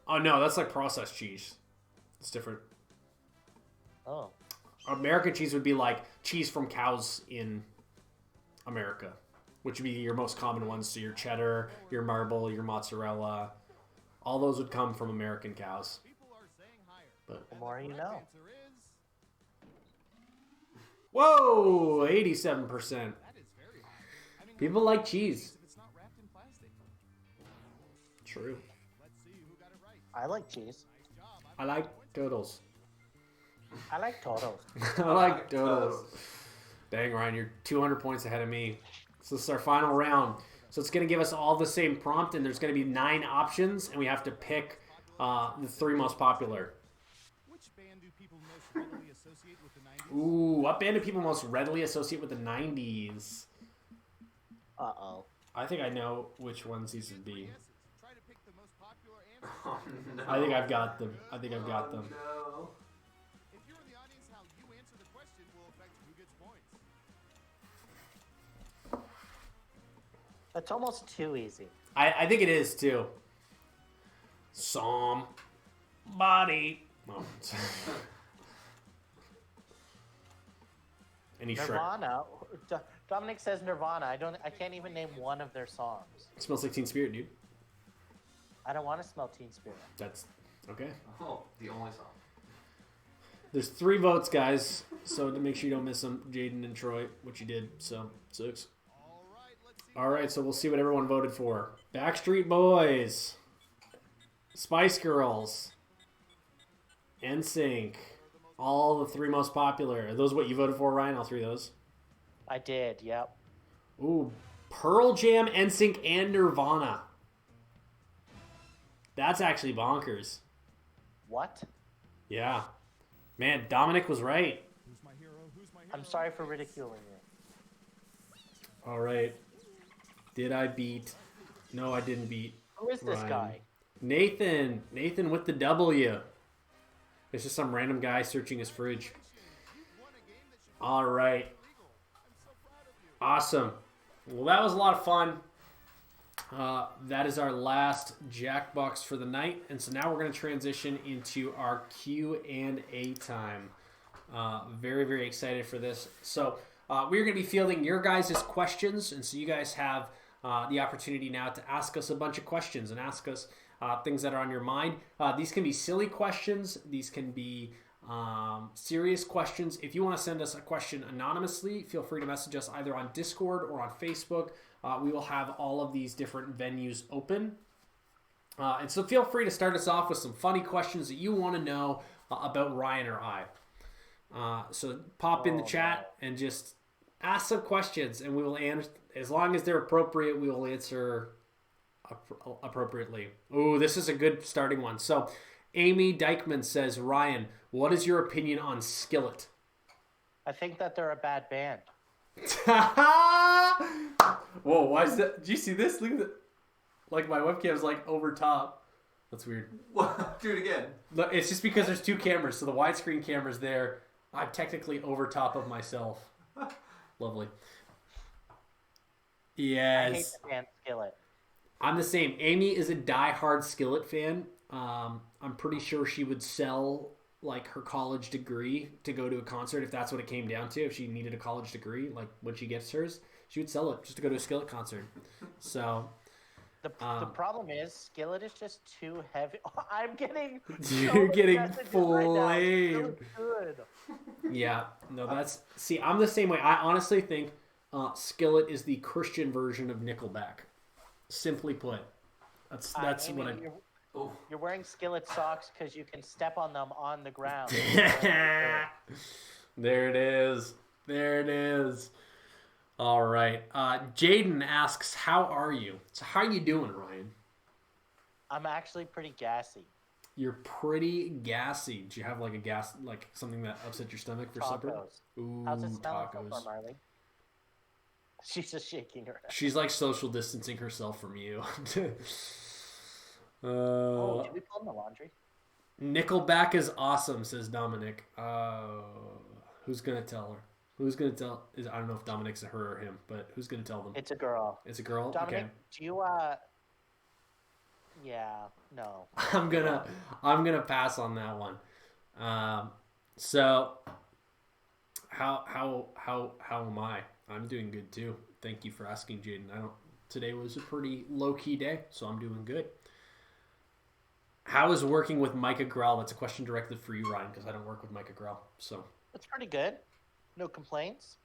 Oh, no, that's like processed cheese. It's different. Oh. American cheese would be like cheese from cows in America, which would be your most common ones. So your cheddar, your marble, your mozzarella, all those would come from American cows. people are saying higher. But The more you Correct know. answer is... whoa, 87%. That is very high. I mean, People like cheese. if it's not wrapped in plastic. True. Let's see who got it right. I like cheese. Nice job. I like turtles. I like Toros. I like turtles. Dang, Ryan, you're 200 points ahead of me. So this is our final round. So it's going to give us all the same prompt, and there's going to be 9 options, and we have to pick the 3 most popular. Which band do people most readily associate with the 90s? Ooh, what band do people most readily associate with the 90s? Uh-oh. I think I know which ones these would be. Guesses. Try to pick the most popular answer. Oh, no. I think I've got them. I think I've got them. No. If you're in the audience, how you answer the question will affect who gets points. That's almost too easy. I think it is, too. Somebody. Oh. Any Shrek. Nirvana. Dominic says Nirvana. I can't even name one of their songs. It smells like Teen Spirit, dude. I don't want to smell Teen Spirit. That's okay. Oh, the only song. There's 3 votes, guys. So to make sure you don't miss them, Jaden and Troy, which you did. So 6. All right, let's see. All right, so we'll see what everyone voted for. Backstreet Boys, Spice Girls, NSYNC. All the 3 most popular. Are those what you voted for, Ryan? All 3 of those? I did, yep. Ooh, Pearl Jam, NSYNC, and Nirvana. That's actually bonkers. What? Yeah. Man, Dominic was right. Who's my hero? Who's my hero? I'm sorry for ridiculing you. All right. Did I beat? No, I didn't beat. Who is this Ryan. guy? Nathan with the W. It's just some random guy searching his fridge. All right. Awesome. Well, that was a lot of fun. That is our last Jackbox for the night, and so now we're going to transition into our Q&A time. Very, very excited for this. So we're going to be fielding your guys' questions, and so you guys have the opportunity now to ask us a bunch of questions and ask us things that are on your mind. These can be silly questions. These can be serious questions. If you want to send us a question anonymously, feel free to message us either on Discord or on Facebook. We will have all of these different venues open. And so feel free to start us off with some funny questions that you want to know about Ryan or I. So pop in the chat and just ask some questions, and we will answer. As long as they're appropriate, we will answer appropriately. Ooh, this is a good starting one. So Amy Dykeman says, Ryan, what is your opinion on Skillet? I think that they're a bad band. Whoa, why is that? Did you see this? Look at it. Like my webcam's like over top. That's weird. Do it again. Look, it's just because there's two cameras, so the widescreen camera's there. I'm technically over top of myself. Lovely. Yes. I hate the band Skillet. I'm the same. Amy is a diehard Skillet fan. I'm pretty sure she would sell like her college degree to go to a concert if that's what it came down to. If she needed a college degree, like when she gets hers, she would sell it just to go to a Skillet concert. So The problem is Skillet is just too heavy. I'm getting you're getting flamed. Right good. Yeah, no, that's see. I'm the same way. I honestly think Skillet is the Christian version of Nickelback. Simply put, that's Amy, what I. You're wearing Skillet socks because you can step on them on the ground. There it is. There it is. All right. Jaden asks, "How are you?" So, how are you doing, Ryan? I'm actually pretty gassy. You're pretty gassy. Do you have like a gas, like something that upset your stomach for supper? Tacos. Ooh, How's it smelling so tacos. far, Marley? She's just shaking her head. She's like social distancing herself from you. Oh, did we pull in the laundry? Nickelback is awesome, says Dominic. Who's gonna tell her? Who's gonna tell? I don't know if Dominic's a her or him, but who's gonna tell them? It's a girl. It's a girl. Dominic, Okay. do you Yeah, no. I'm gonna pass on that one. So how am I? I'm doing good too. Thank you for asking, Jaden. Today was a pretty low key day, so I'm doing good. How is working with Micah Grell? That's a question directed for you, Ryan, because I don't work with Micah Grell. So It's pretty good. No complaints.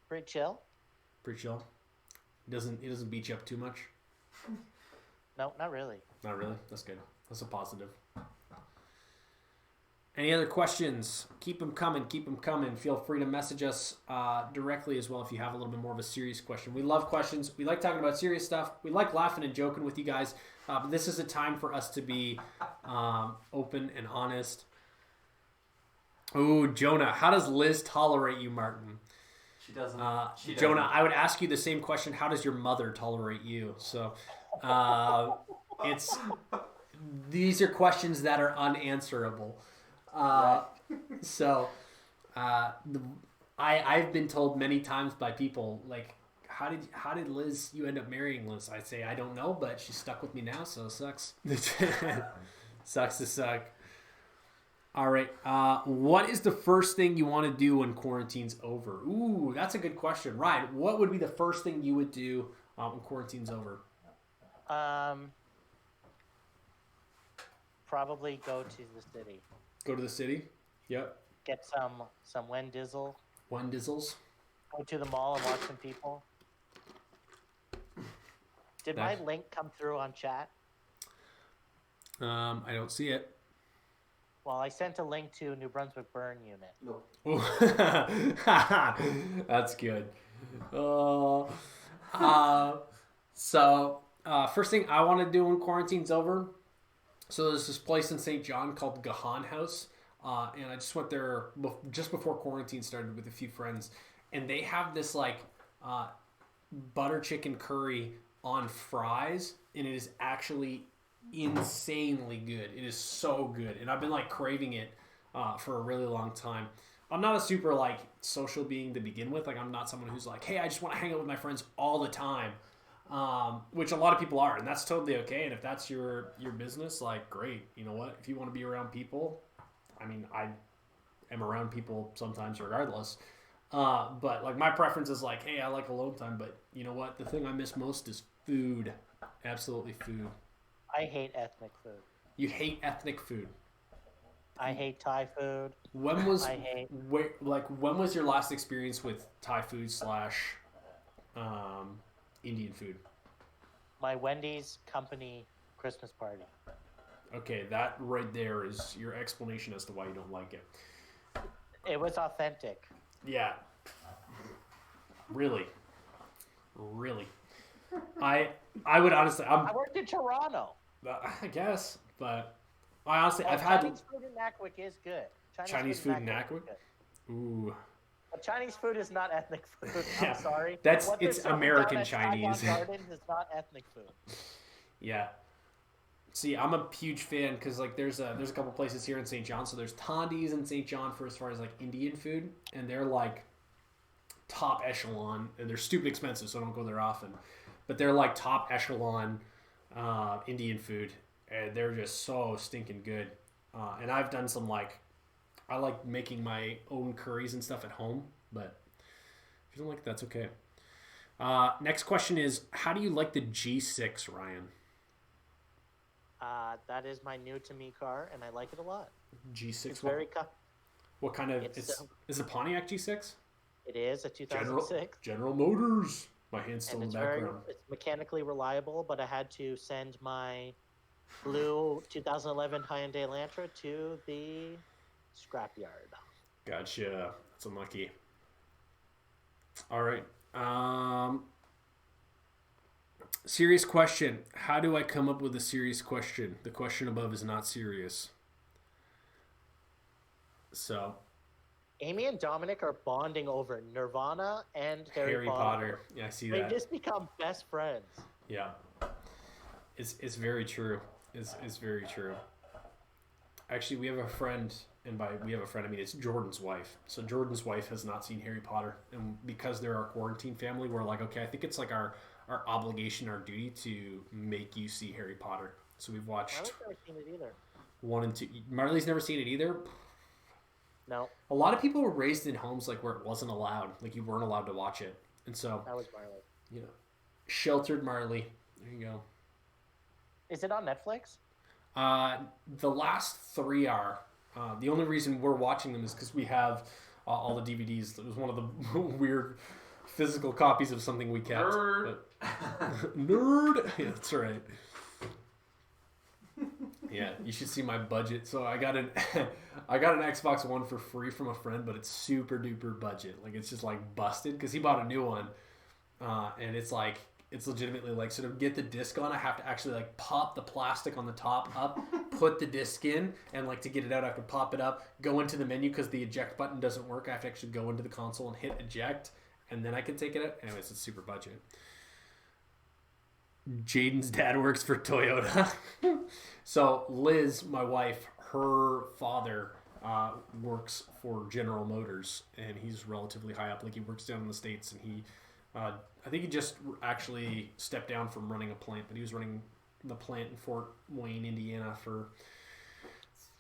Pretty chill. pretty chill. He doesn't beat you up too much. No, not really. Not really. That's good. That's a positive. Any other questions? Keep them coming. Keep them coming. Feel free to message us directly as well if you have a little bit more of a serious question. We love questions. We like talking about serious stuff. We like laughing and joking with you guys. But this is a time for us to be open and honest. Ooh, Jonah. How does Liz tolerate you, Martin? She doesn't. She Jonah, doesn't. I would ask you the same question. How does your mother tolerate you? So these are questions that are unanswerable. I've been told many times by people, like, how did Liz, you end up marrying Liz? I say, I don't know, but she's stuck with me now, so it sucks. Sucks to suck. All right. What is the first thing you want to do when quarantine's over? Ooh, that's a good question. Ryan, what would be the first thing you would do when quarantine's over? Probably go to the city. Go to the city? Yep. Get some Wendizzle. Wendizzles? Go to the mall and watch some people. Did my link come through on chat? I don't see it. Well, I sent a link to New Brunswick Burn Unit. That's good. First thing I want to do when quarantine's over. So there's this place in St. John called Gahan House. And I just went there just before quarantine started with a few friends. And they have this like butter chicken curry on fries. And it is actually insanely good. It is so good, and I've been like craving it for a really long time. I'm not a super like social being to begin with. Like I'm not someone who's like, hey, I just want to hang out with my friends all the time, which a lot of people are, and that's totally okay. And if that's your business, like great. You know what? If you want to be around people, I mean, I am around people sometimes regardless. But like my preference is like, hey, I like alone time. But you know what? The thing I miss most is food. Absolutely food. I hate ethnic food. You hate ethnic food. I hate Thai food. When was I hate. when was your last experience with Thai food / Indian food? My Wendy's company Christmas party. Okay, that right there is your explanation as to why you don't like it. It was authentic. Yeah. Really. I would honestly, I worked in Toronto. I guess, but I honestly, I've had Chinese food in Nakwick is good. Chinese food in is Nakwick? good. Ooh. But Chinese food is not ethnic food. Yeah, I'm sorry. it's What they're serving American down at Chinese. Saigon Gardens is not ethnic food. Yeah. See, I'm a huge fan because like there's a couple places here in St. John. So there's Tandi's in St. John for as far as like Indian food, and they're like top echelon, and they're stupid expensive, so I don't go there often. But they're like top echelon Indian food, and they're just so stinking good. And I've done some like, I like making my own curries and stuff at home, but if you don't like it, that's okay. Next question is, how do you like the G6, Ryan? That is my new to me car, and I like it a lot. G6. It's very. What kind of? It's, Is it Pontiac G6? It is a 2006. General Motors. My hand's still And in it's the background. it's mechanically reliable, but I had to send my blue 2011 Hyundai Elantra to the scrapyard. Gotcha. That's unlucky. All right. Serious question. How do I come up with a serious question? The question above is not serious. So, Amy and Dominic are bonding over Nirvana and Harry Potter. Yeah, I see They that. just become best friends. Yeah. It's very true. It's very true. Actually, we have a friend, and by we have a friend, I mean it's Jordan's wife. So Jordan's wife has not seen Harry Potter, and because they're our quarantine family, we're like, okay, I think it's like our obligation, our duty to make you see Harry Potter. So we've watched I've never seen it either. 1 and 2. Marley's never seen it either. No, A lot of people were raised in homes like where it wasn't allowed, like you weren't allowed to watch it, and so that was Marley. you know, sheltered Marley. There you go. Is it on Netflix? The last 3 are. The only reason we're watching them is because we have all the DVDs. It was one of the weird physical copies of something we kept. Nerd. Nerd. Yeah, that's right. Yeah, you should see my budget. So I got an Xbox One for free from a friend, but it's super duper budget. Like it's just like busted because he bought a new one, and it's like it's legitimately like, so to get the disc on, I have to actually like pop the plastic on the top up, put the disc in, and like to get it out, I have to pop it up, go into the menu because the eject button doesn't work. I have to actually go into the console and hit eject, and then I can take it out. Anyways, it's super budget. Jaden's dad works for Toyota. So Liz, my wife, her father works for General Motors, and he's relatively high up. Like he works down in the States, and he, I think he just actually stepped down from running a plant, but he was running the plant in Fort Wayne, Indiana for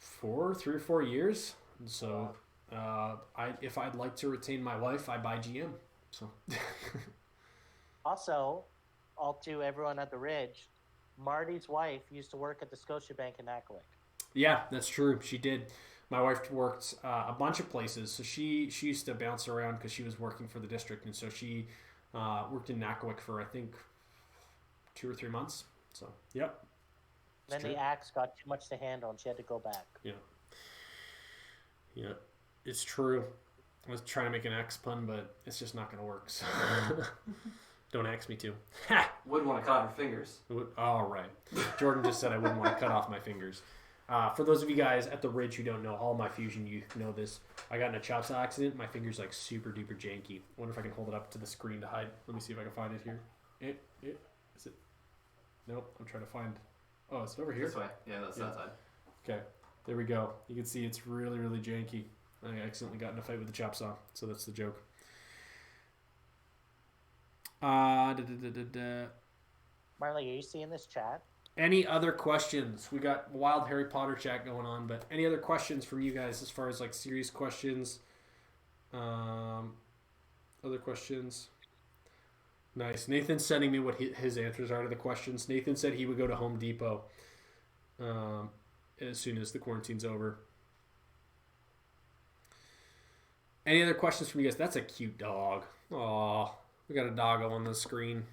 3 or 4 years. And so if I'd like to retain my wife, I buy GM. So Also, all to everyone at the Ridge, Marty's wife used to work at the Scotiabank in Nakawik. yeah, that's true. She did. My wife worked a bunch of places, so she used to bounce around because she was working for the district, and so she worked in Nakawik for I think 2 or 3 months. So yep. Then true. the axe got too much to handle, and she had to go back. Yeah, it's true. I was trying to make an X pun, but it's just not going to work. So. Don't ask me to. Ha! Would want to cut off your fingers. All right. Jordan just said I wouldn't want to cut off my fingers. For those of you guys at the Ridge who don't know, all my Fusion youth know this. I got in a chop saw accident. My finger's like super duper janky. I wonder if I can hold it up to the screen to hide. Let me see if I can find it here. Is it? Nope. I'm trying to find. Oh, is it over here? This way. Yeah, that's Yeah. that side. Okay, there we go. You can see it's really, really janky. I accidentally got in a fight with the chop saw, so that's the joke. Marley, are you seeing this chat? Any other questions? We got wild Harry Potter chat going on, but any other questions from you guys as far as like serious questions? Other questions? Nice. Nathan's sending me what his answers are to the questions. Nathan said he would go to Home Depot as soon as the quarantine's over. Any other questions from you guys? That's a cute dog. Aw, we got a doggo on the screen.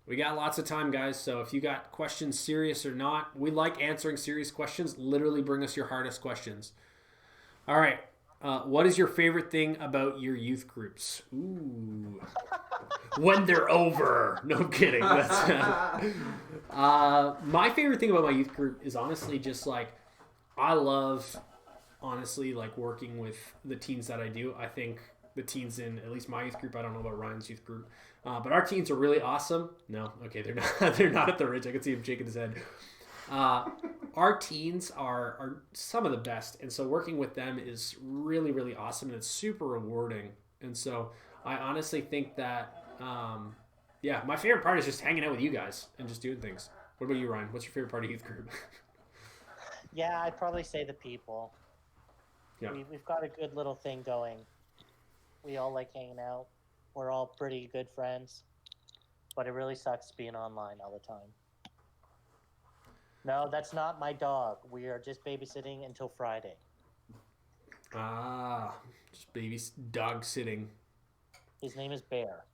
We got lots of time, guys, so if you got questions, serious or not, we like answering serious questions. Literally bring us your hardest questions. All right. What is your favorite thing about your youth groups? Ooh. When they're over. No, I'm kidding. That's, my favorite thing about my youth group is honestly just like, I love, honestly, like working with the teens that I do. I think the teens in at least my youth group, I don't know about Ryan's youth group, but our teens are really awesome. No, okay, they're not. They're not at the Ridge. I can see him shaking his head. Our teens are some of the best, and so working with them is really, really awesome, and it's super rewarding. And so I honestly think that, yeah, my favorite part is just hanging out with you guys and just doing things. What about you, Ryan? What's your favorite part of youth group? Yeah, I'd probably say the people. Yeah. We've got a good little thing going. We all like hanging out. We're all pretty good friends. But it really sucks being online all the time. No, that's not my dog. We are just babysitting until Friday. Just baby dog sitting. His name is Bear.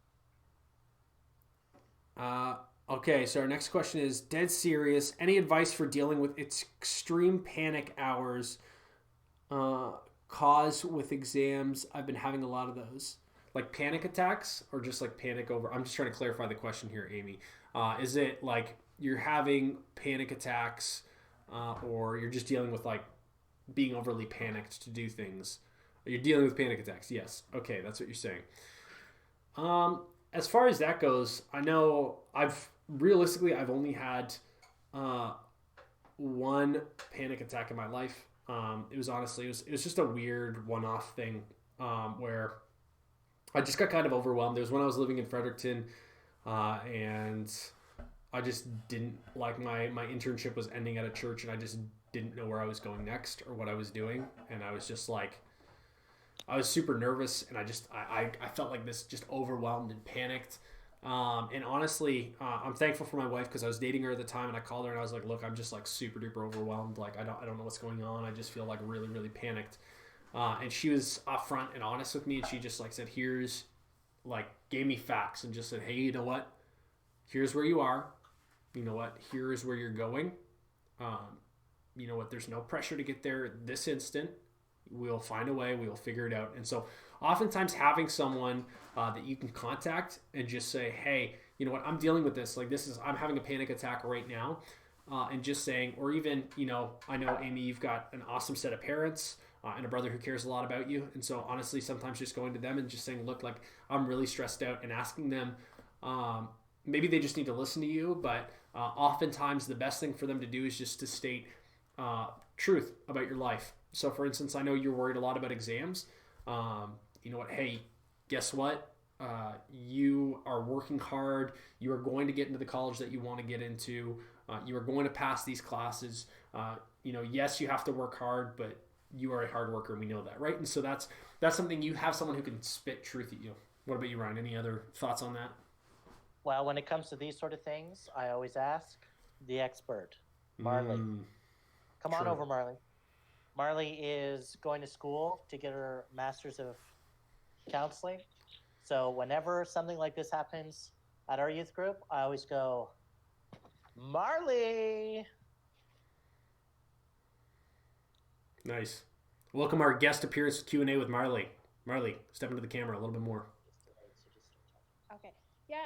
Okay, so our next question is dead serious. Any advice for dealing with extreme panic hours caused with exams? I've been having a lot of those. Like panic attacks or just like panic over? I'm just trying to clarify the question here, Amy. Is it like you're having panic attacks or you're just dealing with like being overly panicked to do things? You're dealing with panic attacks. Yes. Okay, that's what you're saying. As far as that goes, I know I've only had one panic attack in my life. It was just a weird one-off thing where I just got kind of overwhelmed. It was when I was living in Fredericton and I just didn't like my internship was ending at a church and I just didn't know where I was going next or what I was doing. And I was just like, I was super nervous and I felt like this, just overwhelmed and panicked. And honestly, I'm thankful for my wife because I was dating her at the time and I called her and I was like, look, I'm just like super duper overwhelmed. Like, I don't know what's going on. I just feel like really, really panicked. And she was upfront and honest with me. And she just like said, gave me facts and just said, hey, you know what? Here's where you are. You know what? Here is where you're going. You know what? There's no pressure to get there this instant. We'll find a way. We'll figure it out. And so oftentimes having someone that you can contact and just say, hey, you know what? I'm dealing with this. Like I'm having a panic attack right now. And just saying, or even, you know, I know, Amy, you've got an awesome set of parents and a brother who cares a lot about you. And so honestly, sometimes just going to them and just saying, look, like I'm really stressed out and asking them, maybe they just need to listen to you. But oftentimes the best thing for them to do is just to state truth about your life. So for instance, I know you're worried a lot about exams. You know what? Hey, guess what? You are working hard. You are going to get into the college that you want to get into. You are going to pass these classes. You know, yes, you have to work hard, but you are a hard worker and we know that, right? And so that's something you have someone who can spit truth at you. What about you, Ryan? Any other thoughts on that? Well, when it comes to these sort of things, I always ask the expert, Marley. Come on over, Marley. Marley is going to school to get her master's of counseling. So whenever something like this happens at our youth group, I always go, Marley. Nice. Welcome our guest appearance Q&A with Marley. Marley, step into the camera a little bit more. Okay. Yeah,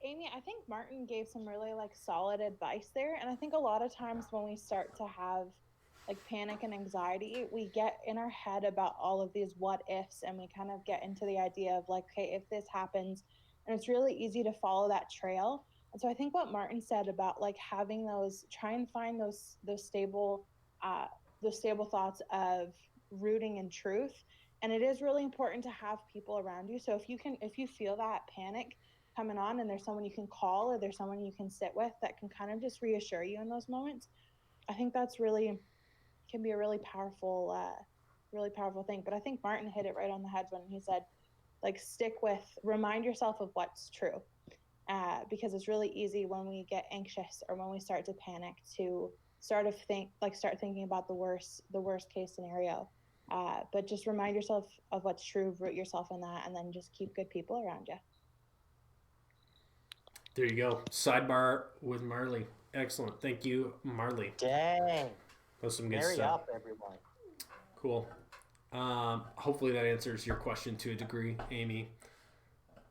Amy, I think Martin gave some really like solid advice there. And I think a lot of times when we start to have like panic and anxiety, we get in our head about all of these what ifs and we kind of get into the idea of like, okay, if this happens, and it's really easy to follow that trail. And so I think what Martin said about like having those, try and find those stable thoughts of rooting in truth. And it is really important to have people around you. So if you feel that panic coming on and there's someone you can call or there's someone you can sit with that can kind of just reassure you in those moments, I think that's really can be a really powerful thing. But I think Martin hit it right on the head when he said, like, remind yourself of what's true. Because it's really easy when we get anxious or when we start to panic to start thinking about the worst case scenario. But just remind yourself of what's true, root yourself in that, and then just keep good people around you. There you go. Sidebar with Marley. Excellent. Thank you, Marley. Dang. That's some good Hurry stuff. up, everyone. Cool. Hopefully that answers your question to a degree, Amy.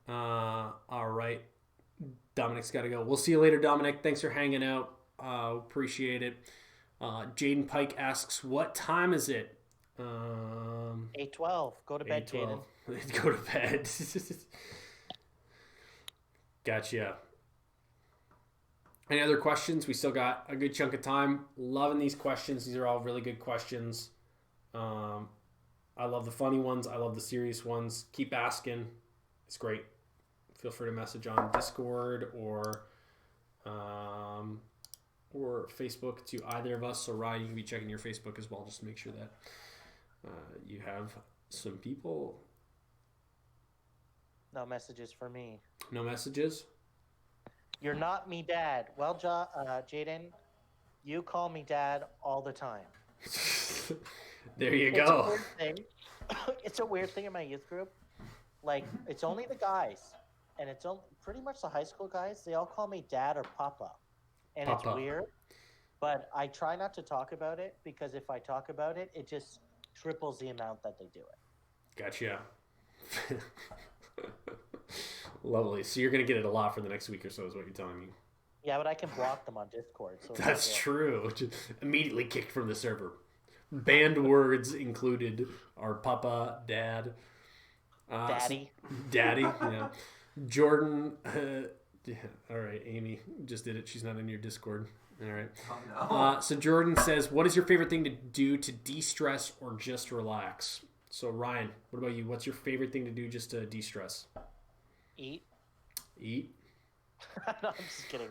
All right. Dominic's got to go. We'll see you later, Dominic. Thanks for hanging out. Appreciate it. Jaden Pike asks, what time is it? 8:12. Go to bed, Jaden. Go to bed. Gotcha. Any other questions? We still got a good chunk of time. Loving these questions. These are all really good questions. I love the funny ones. I love the serious ones. Keep asking. It's great. Feel free to message on Discord or Facebook to either of us. So Ryan, you can be checking your Facebook as well, just to make sure that you have some people. No messages for me. No messages? You're not me dad. Well, Jaden, you call me dad all the time. There you go. It's a weird thing in my youth group. Like, it's only the guys, and it's pretty much the high school guys. They all call me dad or papa. And Papa. It's weird, but I try not to talk about it because if I talk about it, it just triples the amount that they do it. Gotcha. Lovely. So you're going to get it a lot for the next week or so is what you're telling me. Yeah, but I can block them on Discord. So That's true. Just immediately kicked from the server. Banned words included are papa, dad. Daddy. Daddy, yeah. Jordan. All right, Amy just did it. She's not in your Discord. All right. Oh, no. So Jordan says, what is your favorite thing to do to de-stress or just relax? So Ryan, what about you? What's your favorite thing to do just to de-stress? Eat. Eat? No, I'm just kidding.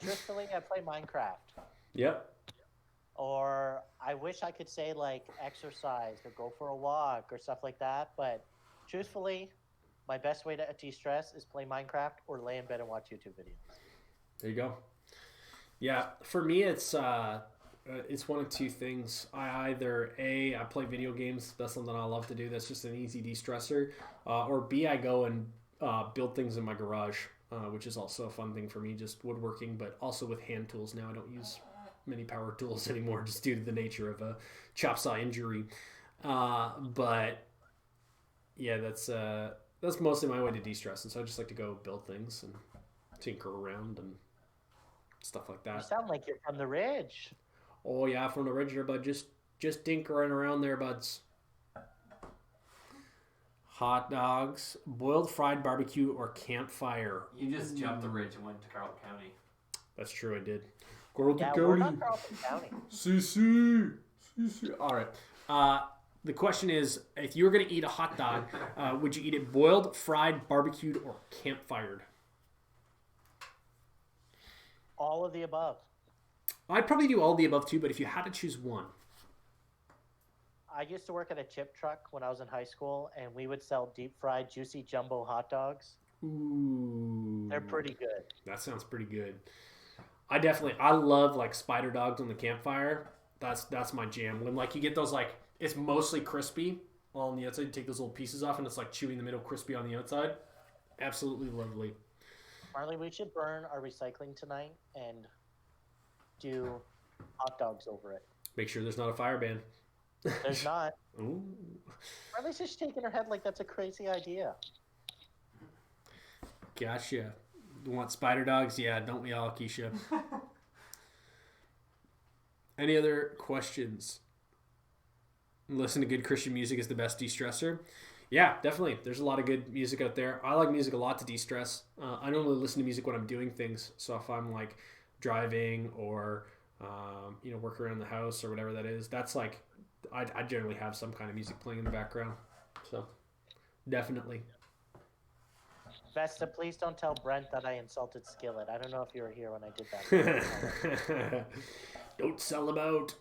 Truthfully, I play Minecraft. Yep. Or I wish I could say like exercise or go for a walk or stuff like that. But truthfully, my best way to de-stress is play Minecraft or lay in bed and watch YouTube videos. There you go. Yeah, for me, it's one of two things. I play video games. That's something I love to do. That's just an easy de-stressor. Or B, I go and build things in my garage, which is also a fun thing for me, just woodworking, but also with hand tools now. I don't use many power tools anymore just due to the nature of a chop saw injury. But yeah, that's mostly my way to de-stress. And so I just like to go build things and tinker around and stuff like that. You sound like you're from the Ridge. Oh yeah, from the Ridge here, bud. Just tinkering around there, buds. Hot dogs, boiled fried barbecue, or campfire. You just jumped the ridge and went to Carleton County. That's true, I did. Carleton Yeah, we're County. not Carleton County. CC. All right. The question is, if you were going to eat a hot dog, would you eat it boiled, fried, barbecued, or campfired? All of the above. I'd probably do all of the above too, but if you had to choose one. I used to work at a chip truck when I was in high school, and we would sell deep fried, juicy jumbo hot dogs. Ooh. They're pretty good. That sounds pretty good. I love like spider dogs on the campfire. That's my jam. When like you get those like, it's mostly crispy on the outside. You take those little pieces off and it's like chewy in the middle, crispy on the outside. Absolutely lovely. Marley, we should burn our recycling tonight and do hot dogs over it. Make sure there's not a fire ban. There's not. Ooh. Marley's just shaking her head like that's a crazy idea. Gotcha. You want spider dogs? Yeah, don't we all, Keisha? Any other questions? Listen to good Christian music is the best de-stressor. Yeah, definitely. There's a lot of good music out there. I like music a lot to de-stress. I normally listen to music when I'm doing things. So if I'm like driving or work around the house or whatever that is, that's like I generally have some kind of music playing in the background. So definitely. Vesta, please don't tell Brent that I insulted Skillet. I don't know if you were here when I did that. Don't sell them out.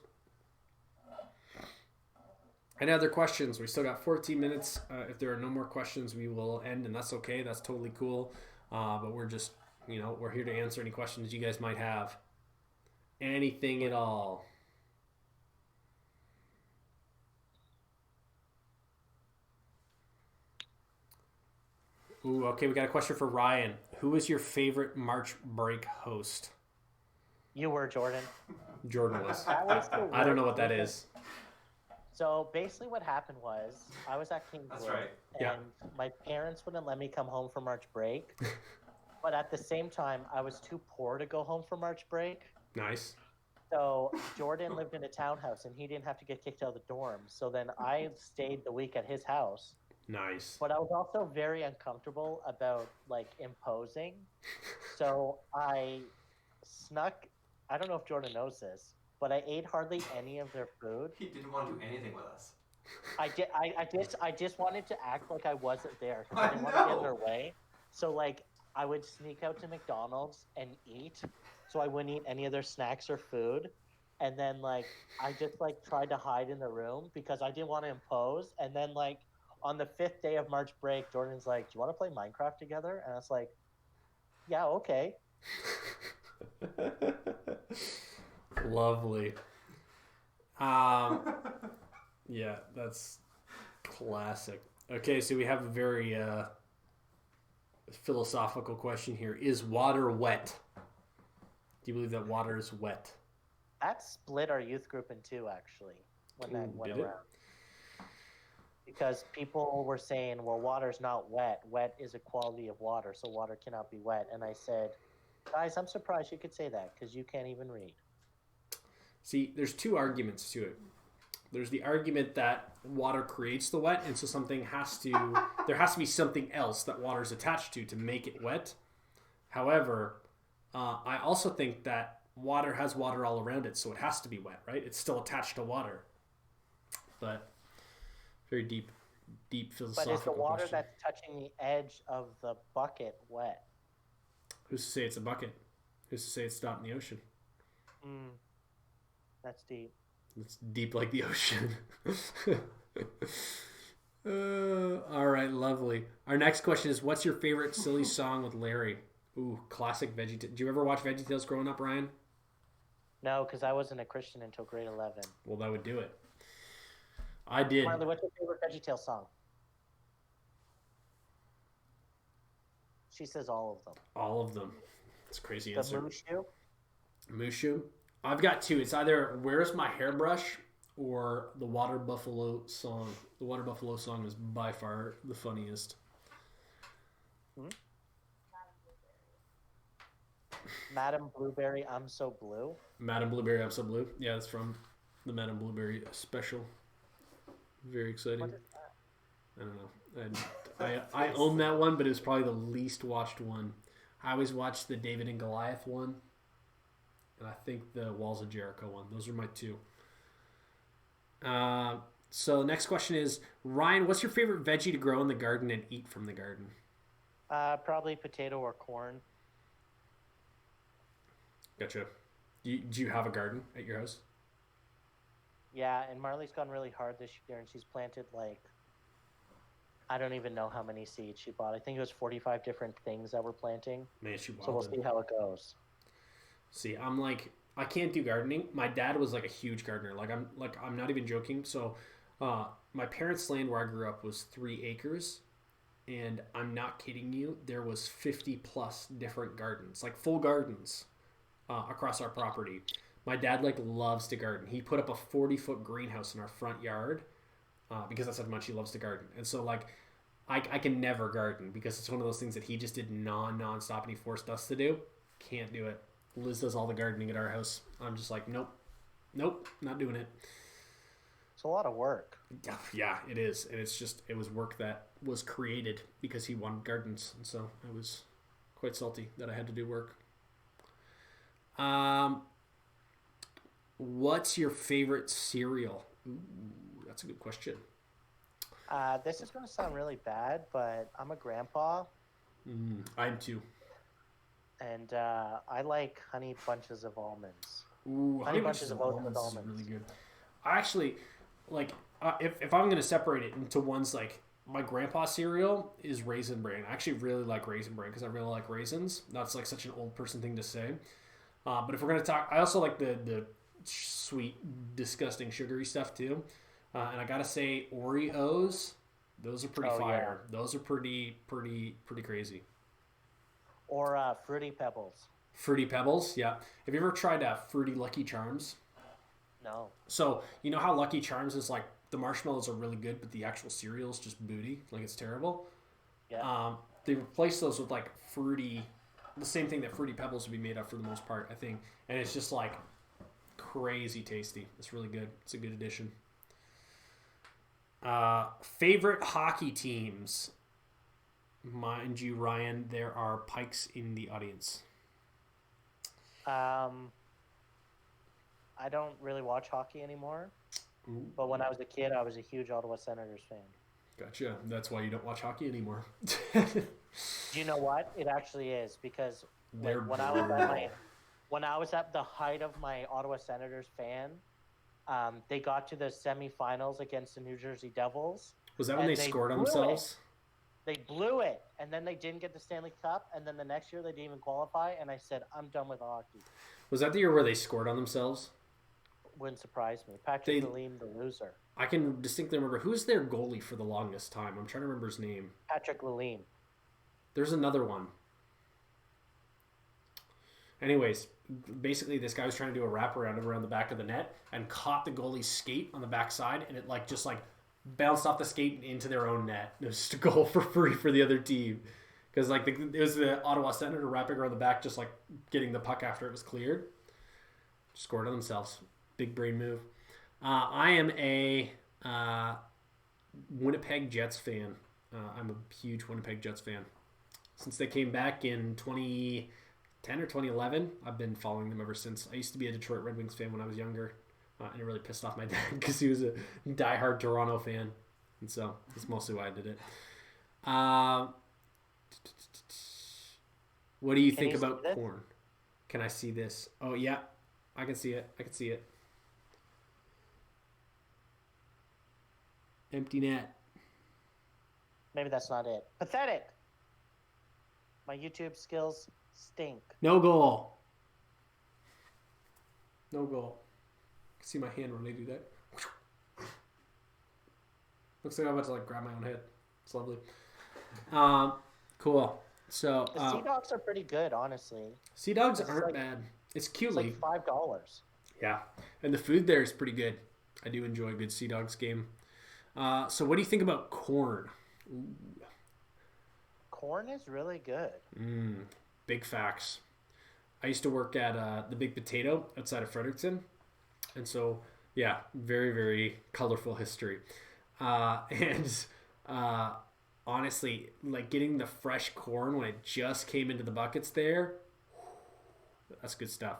Any other questions? We still got 14 minutes. If there are no more questions, we will end, and that's okay. That's totally cool. But we're just, we're here to answer any questions you guys might have. Anything at all. Ooh, okay, we got a question for Ryan. Who is your favorite March break host? You were, Jordan. Jordan was. That was the I don't know what worst that thing. is. So basically what happened was I was at Kingswood That's right. and Yeah. my parents wouldn't let me come home for March break. But at the same time, I was too poor to go home for March break. Nice. So Jordan lived in a townhouse and he didn't have to get kicked out of the dorm. So then I stayed the week at his house. Nice. But I was also very uncomfortable about like imposing. So I snuck, I don't know if Jordan knows this, but I ate hardly any of their food. He didn't want to do anything with us. I just wanted to act like I wasn't there because I didn't want to get in their way. So like I would sneak out to McDonald's and eat, so I wouldn't eat any of their snacks or food. And then like I just like tried to hide in the room because I didn't want to impose. And then like on the 5th day of March break, Jordan's like, "Do you want to play Minecraft together?" And I was like, "Yeah, okay." Lovely. Yeah, that's classic. Okay, so we have a very philosophical question here. Is water wet? Do you believe that water is wet? That split our youth group in two, actually, when that Ooh, went did it? around. Because people were saying, well, water's not wet. Wet is a quality of water, so water cannot be wet. And I said, guys, I'm surprised you could say that because you can't even read. See, there's two arguments to it. There's the argument that water creates the wet, and so there has to be something else that water is attached to make it wet. However, I also think that water has water all around it, so it has to be wet, right? It's still attached to water. But very deep philosophical But is the water question. that's touching the edge of the bucket wet? Who's to say it's a bucket? Who's to say it's not in the ocean? That's deep. It's deep like the ocean. All right, lovely. Our next question is, what's your favorite silly song with Larry? Ooh, classic VeggieTales. Did you ever watch VeggieTales growing up, Ryan? No, because I wasn't a Christian until grade 11. Well, that would do it. I did. Marley, what's your favorite VeggieTales song? She says all of them. All of them. It's a crazy The answer. Mushu? Mushu. I've got two. It's either Where's My Hairbrush or the Water Buffalo song. The Water Buffalo song is by far the funniest. Madam Blueberry, I'm So Blue. Madam Blueberry, I'm So Blue. Yeah, it's from the Madam Blueberry special. Very exciting. What is that? I don't know. I own that one, but it was probably the least watched one. I always watched the David and Goliath one, and I think the Walls of Jericho one. Those are my two. So the next question is, Ryan, what's your favorite veggie to grow in the garden and eat from the garden? Probably potato or corn. Gotcha. Do you have a garden at your house? Yeah, and Marley's gone really hard this year, and she's planted like, I don't even know how many seeds she bought. I think it was 45 different things that we're planting. Man, she So we'll see how it goes. See, I'm like, I can't do gardening. My dad was like a huge gardener. I'm not even joking. So, my parents' land where I grew up was 3 acres, and I'm not kidding you. There was 50 plus different gardens, like full gardens, across our property. My dad loves to garden. He put up a 40-foot greenhouse in our front yard, because that's how much he loves to garden. And so I can never garden because it's one of those things that he just did non-stop and he forced us to do. Can't do it. Liz does all the gardening at our house. I'm just like, nope, not doing it. It's a lot of work. Yeah, it is. And it was work that was created because he wanted gardens. And so I was quite salty that I had to do work. What's your favorite cereal? Ooh, that's a good question. This is going to sound really bad, but I'm a grandpa, I'm too. and I like Honey Bunches of Almonds. Ooh, Honey Bunches of Oats is really good. I actually like if I'm gonna separate it into ones like my grandpa cereal is Raisin Bran. I actually really like Raisin Bran because I really like raisins. That's like such an old person thing to say. But if we're gonna talk, I also like the sweet, disgusting, sugary stuff too. And I gotta say, Oreos, those are pretty fire. Yeah. Those are pretty crazy. Or Fruity Pebbles. Fruity Pebbles, yeah. Have you ever tried Fruity Lucky Charms? No. So you know how Lucky Charms is like the marshmallows are really good, but the actual cereal is just booty, like it's terrible. Yeah. They replace those with like the same thing that Fruity Pebbles would be made of for the most part, I think, and it's just like crazy tasty. It's really good. It's a good addition. Favorite hockey teams? Mind you, Ryan, there are Pikes in the audience. I don't really watch hockey anymore. Ooh. But when I was a kid, I was a huge Ottawa Senators fan. Gotcha. That's why you don't watch hockey anymore. Do you know what? It actually is because when I was at the height of my Ottawa Senators fan, they got to the semifinals against the New Jersey Devils. Was that when they scored on themselves? They blew it, and then they didn't get the Stanley Cup, and then the next year they didn't even qualify, and I said, I'm done with hockey. Was that the year where they scored on themselves? Wouldn't surprise me. Patrick Lalime, the loser. I can distinctly remember. Who's their goalie for the longest time? I'm trying to remember his name. Patrick Lalime. There's another one. Anyways, basically this guy was trying to do a wraparound around the back of the net and caught the goalie's skate on the backside, and it just bounced off the skate into their own net. It was just a goal for free for the other team. Because it was the Ottawa Senator wrapping around the back, just like getting the puck after it was cleared. Scored on themselves. Big brain move. I am a Winnipeg Jets fan. I'm a huge Winnipeg Jets fan. Since they came back in 2010 or 2011, I've been following them ever since. I used to be a Detroit Red Wings fan when I was younger. And it really pissed off my dad because he was a diehard Toronto fan. And so that's mostly why I did it. What do you think about corn? Can I see this? Oh, yeah. I can see it. Empty net. Maybe that's not it. Pathetic. My YouTube skills stink. No goal. I can see my hand when I do that. Looks like I'm about to grab my own head. It's lovely. Cool. So the Sea Dogs are pretty good, honestly. Sea Dogs aren't bad. It's cute. It's like $5. Yeah, and the food there is pretty good. I do enjoy a good Sea Dogs game. So what do you think about corn? Ooh. Corn is really good. Big facts. I used to work at the Big Potato outside of Fredericton. And so, yeah, very, very colorful history. Honestly, getting the fresh corn when it just came into the buckets there, that's good stuff.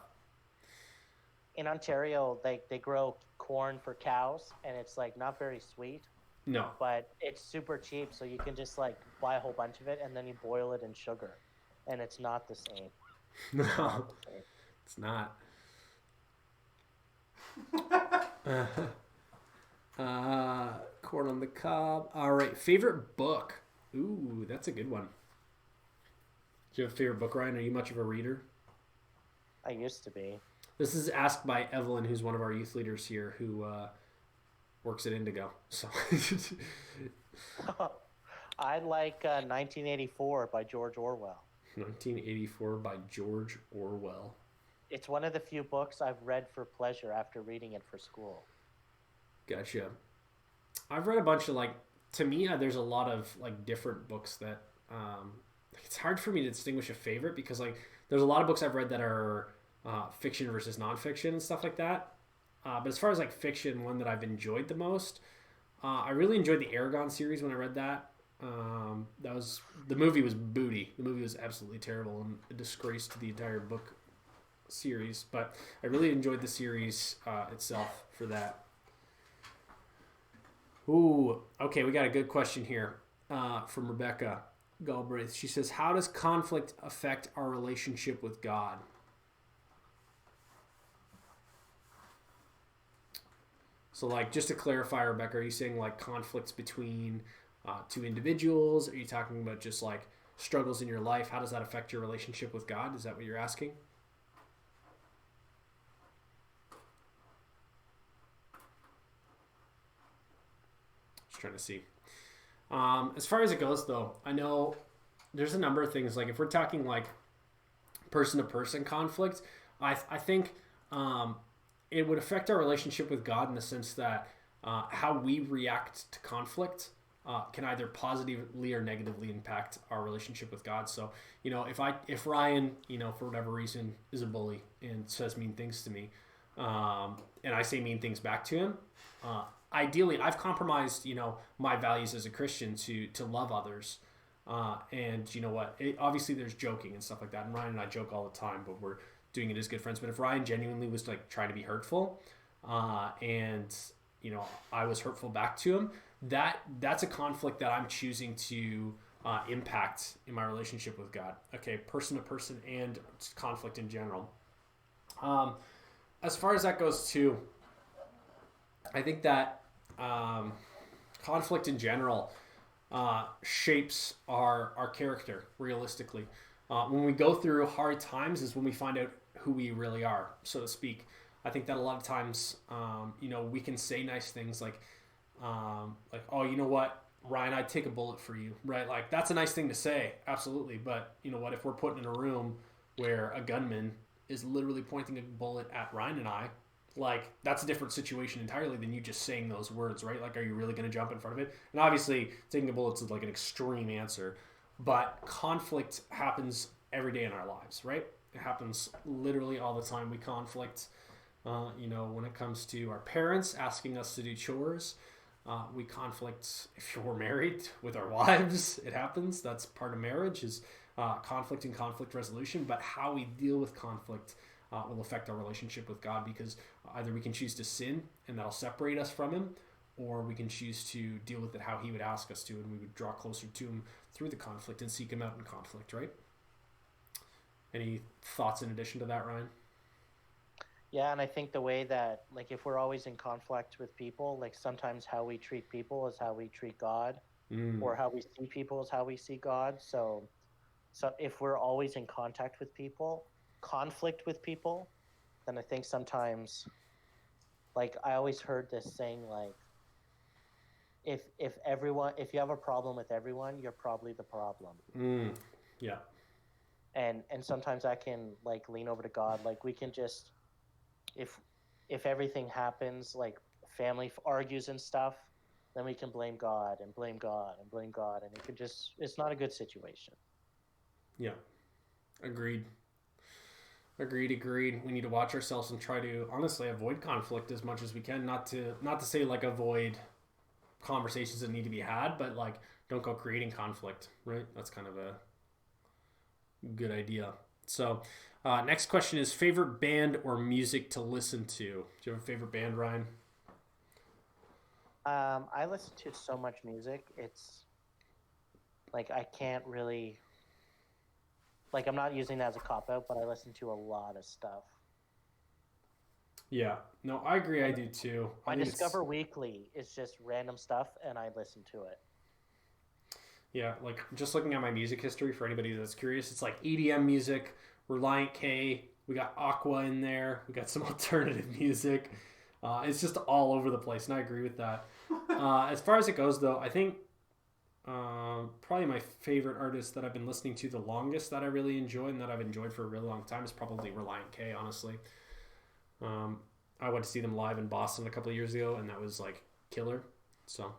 In Ontario, they grow corn for cows, and it's not very sweet. No. But it's super cheap, so you can just buy a whole bunch of it, and then you boil it in sugar, and it's not the same. No, it's not. Corn on the cob. All right, favorite book. Ooh, that's a good one. Do you have a favorite book, Ryan? Are you much of a reader? I used to be. This is asked by Evelyn, who's one of our youth leaders here, who works at Indigo. So I like 1984 by George Orwell. 1984 by George Orwell. It's one of the few books I've read for pleasure after reading it for school. Gotcha. I've read a bunch of to me, there's a lot of different books that it's hard for me to distinguish a favorite because there's a lot of books I've read that are fiction versus nonfiction and stuff like that. But as far as like fiction, one that I've enjoyed the most, I really enjoyed the Aragon series when I read that. The movie was booty. The movie was absolutely terrible and a disgrace to the entire book series. But I really enjoyed the series itself for that. Ooh, okay, we got a good question here from Rebecca Galbraith. She says, "How does conflict affect our relationship with God?" So, like, just to clarify, Rebecca, are you saying like conflicts between two individuals? Are you talking about just like struggles in your life? How does that affect your relationship with God? Is that what you're asking? Just trying to see. As far as it goes, though, I know there's a number of things. Like, if we're talking like person-to-person conflict, I think it would affect our relationship with God in the sense that how we react to conflict can either positively or negatively impact our relationship with God. So, you know, if Ryan, you know, for whatever reason is a bully and says mean things to me, and I say mean things back to him, ideally I've compromised, you know, my values as a Christian to love others. And you know what, obviously there's joking and stuff like that. And Ryan and I joke all the time, but we're doing it as good friends. But if Ryan genuinely was like trying to be hurtful, and you know, I was hurtful back to him, that's a conflict that I'm choosing to impact in my relationship with God. Okay, person to person and conflict in general. As far as that goes too, I think that conflict in general shapes our character realistically. When we go through hard times is when we find out who we really are, so to speak. I think that a lot of times, you know, we can say nice things like, oh, you know what, Ryan, I'd take a bullet for you, right? Like, that's a nice thing to say, absolutely. But you know what, if we're put in a room where a gunman is literally pointing a bullet at Ryan and I, like, that's a different situation entirely than you just saying those words, right? Like, are you really going to jump in front of it? And obviously, taking a bullet is like an extreme answer, but conflict happens every day in our lives, right? It happens literally all the time. We conflict, you know, when it comes to our parents asking us to do chores. We conflict if we're married with our wives. It happens. That's part of marriage, is conflict and conflict resolution. But how we deal with conflict will affect our relationship with God, because either we can choose to sin and that'll separate us from him, or we can choose to deal with it how he would ask us to, and we would draw closer to him through the conflict and seek him out in conflict, right? Any thoughts in addition to that, Ryan? Yeah, and I think the way that, like, if we're always in conflict with people, like, sometimes how we treat people is how we treat God, or how we see people is how we see God. So if we're always in conflict with people, then I think sometimes, like, I always heard this saying, like, if you have a problem with everyone, you're probably the problem. Yeah. And sometimes I can, like, lean over to God. Like, we can just, if everything happens, like family argues and stuff, then we can blame God and blame God and blame God, and it could just, it's not a good situation. Yeah. Agreed. We need to watch ourselves and try to honestly avoid conflict as much as we can. Not to say like avoid conversations that need to be had, but like don't go creating conflict, right? That's kind of a good idea. So next question is favorite band or music to listen to. Do you have a favorite band, Ryan? I listen to so much music. It's like, I can't really, like, I'm not using that as a cop-out, but I listen to a lot of stuff. Yeah. No, I agree. I do too. My Discover Weekly is just random stuff, and I listen to it. Yeah, like, just looking at my music history for anybody that's curious, it's like EDM music, Reliant K, we got Aqua in there, we got some alternative music. It's just all over the place, and I agree with that. As far as it goes, though, I think probably my favorite artist that I've been listening to the longest, that I really enjoy and that I've enjoyed for a really long time, is probably Reliant K, honestly. I went to see them live in Boston a couple of years ago, and that was like killer. So,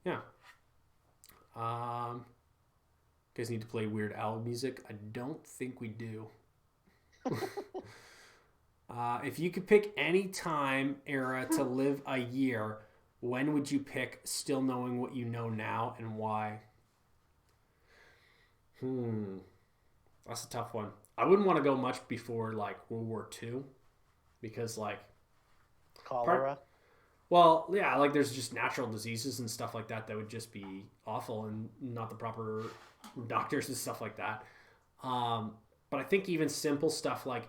yeah. You guys need to play Weird Al music? I don't think we do. If you could pick any time era to live a year, when would you pick, still knowing what you know now, and why? That's a tough one. I wouldn't want to go much before like World War II, because like Cholera. well, yeah, like there's just natural diseases and stuff like that that would just be awful and not the proper doctors and stuff like that. But I think even simple stuff like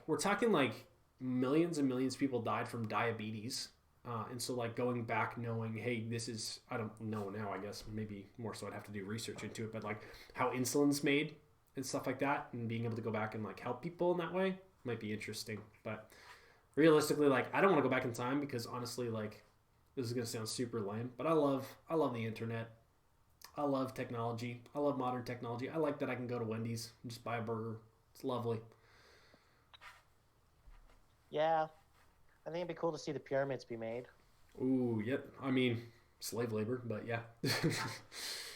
we're talking like millions and millions of people died from diabetes. And so like going back knowing, hey, this is, I don't know now, I guess maybe more so I'd have to do research into it, but like how insulin's made and stuff like that, and being able to go back and like help people in that way might be interesting. But realistically, like I don't want to go back in time because honestly, like this is gonna sound super lame, but I love the internet. I love technology. I love modern technology. I like that I can go to Wendy's and just buy a burger. It's lovely. Yeah. I think it'd be cool to see the pyramids be made. Ooh, yep. I mean, slave labor, but yeah.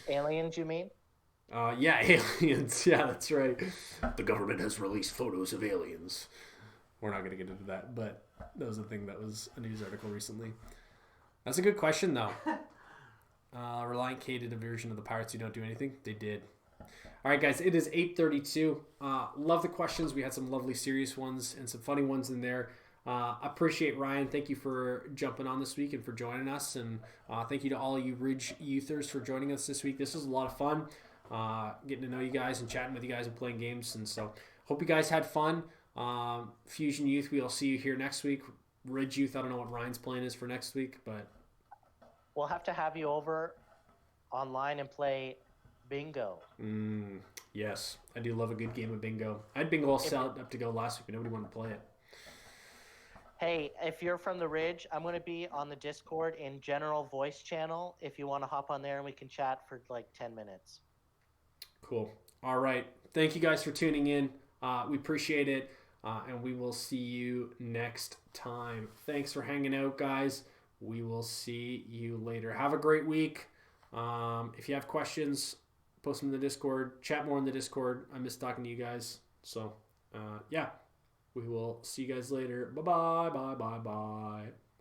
Aliens, you mean? Yeah, aliens. Yeah, that's right. The government has released photos of aliens. We're not going to get into that, but that was a thing that was a news article recently. That's a good question, though. Reliant K did a version of the Pirates Who Don't Do Anything. They did. All right, guys, it is 8:32. Love the questions. We had some lovely serious ones and some funny ones in there. Appreciate Ryan. Thank you for jumping on this week and for joining us. And thank you to all you Ridge Youthers for joining us this week. This was a lot of fun, getting to know you guys and chatting with you guys and playing games. And so hope you guys had fun. Fusion Youth, we'll see you here next week. Ridge Youth, I don't know what Ryan's plan is for next week, but We'll have to have you over online and play bingo. Yes, I do love a good game of bingo. I had bingo all set up to go last week, but nobody wanted to play it. Hey, if you're from the Ridge, I'm going to be on the Discord in general voice channel if you want to hop on there and we can chat for like 10 minutes. Cool. All right. Thank you guys for tuning in. We appreciate it. And we will see you next time. Thanks for hanging out, guys. We will see you later. Have a great week. If you have questions, post them in the Discord. Chat more in the Discord. I miss talking to you guys. So, yeah. We will see you guys later. Bye-bye. Bye-bye. Bye.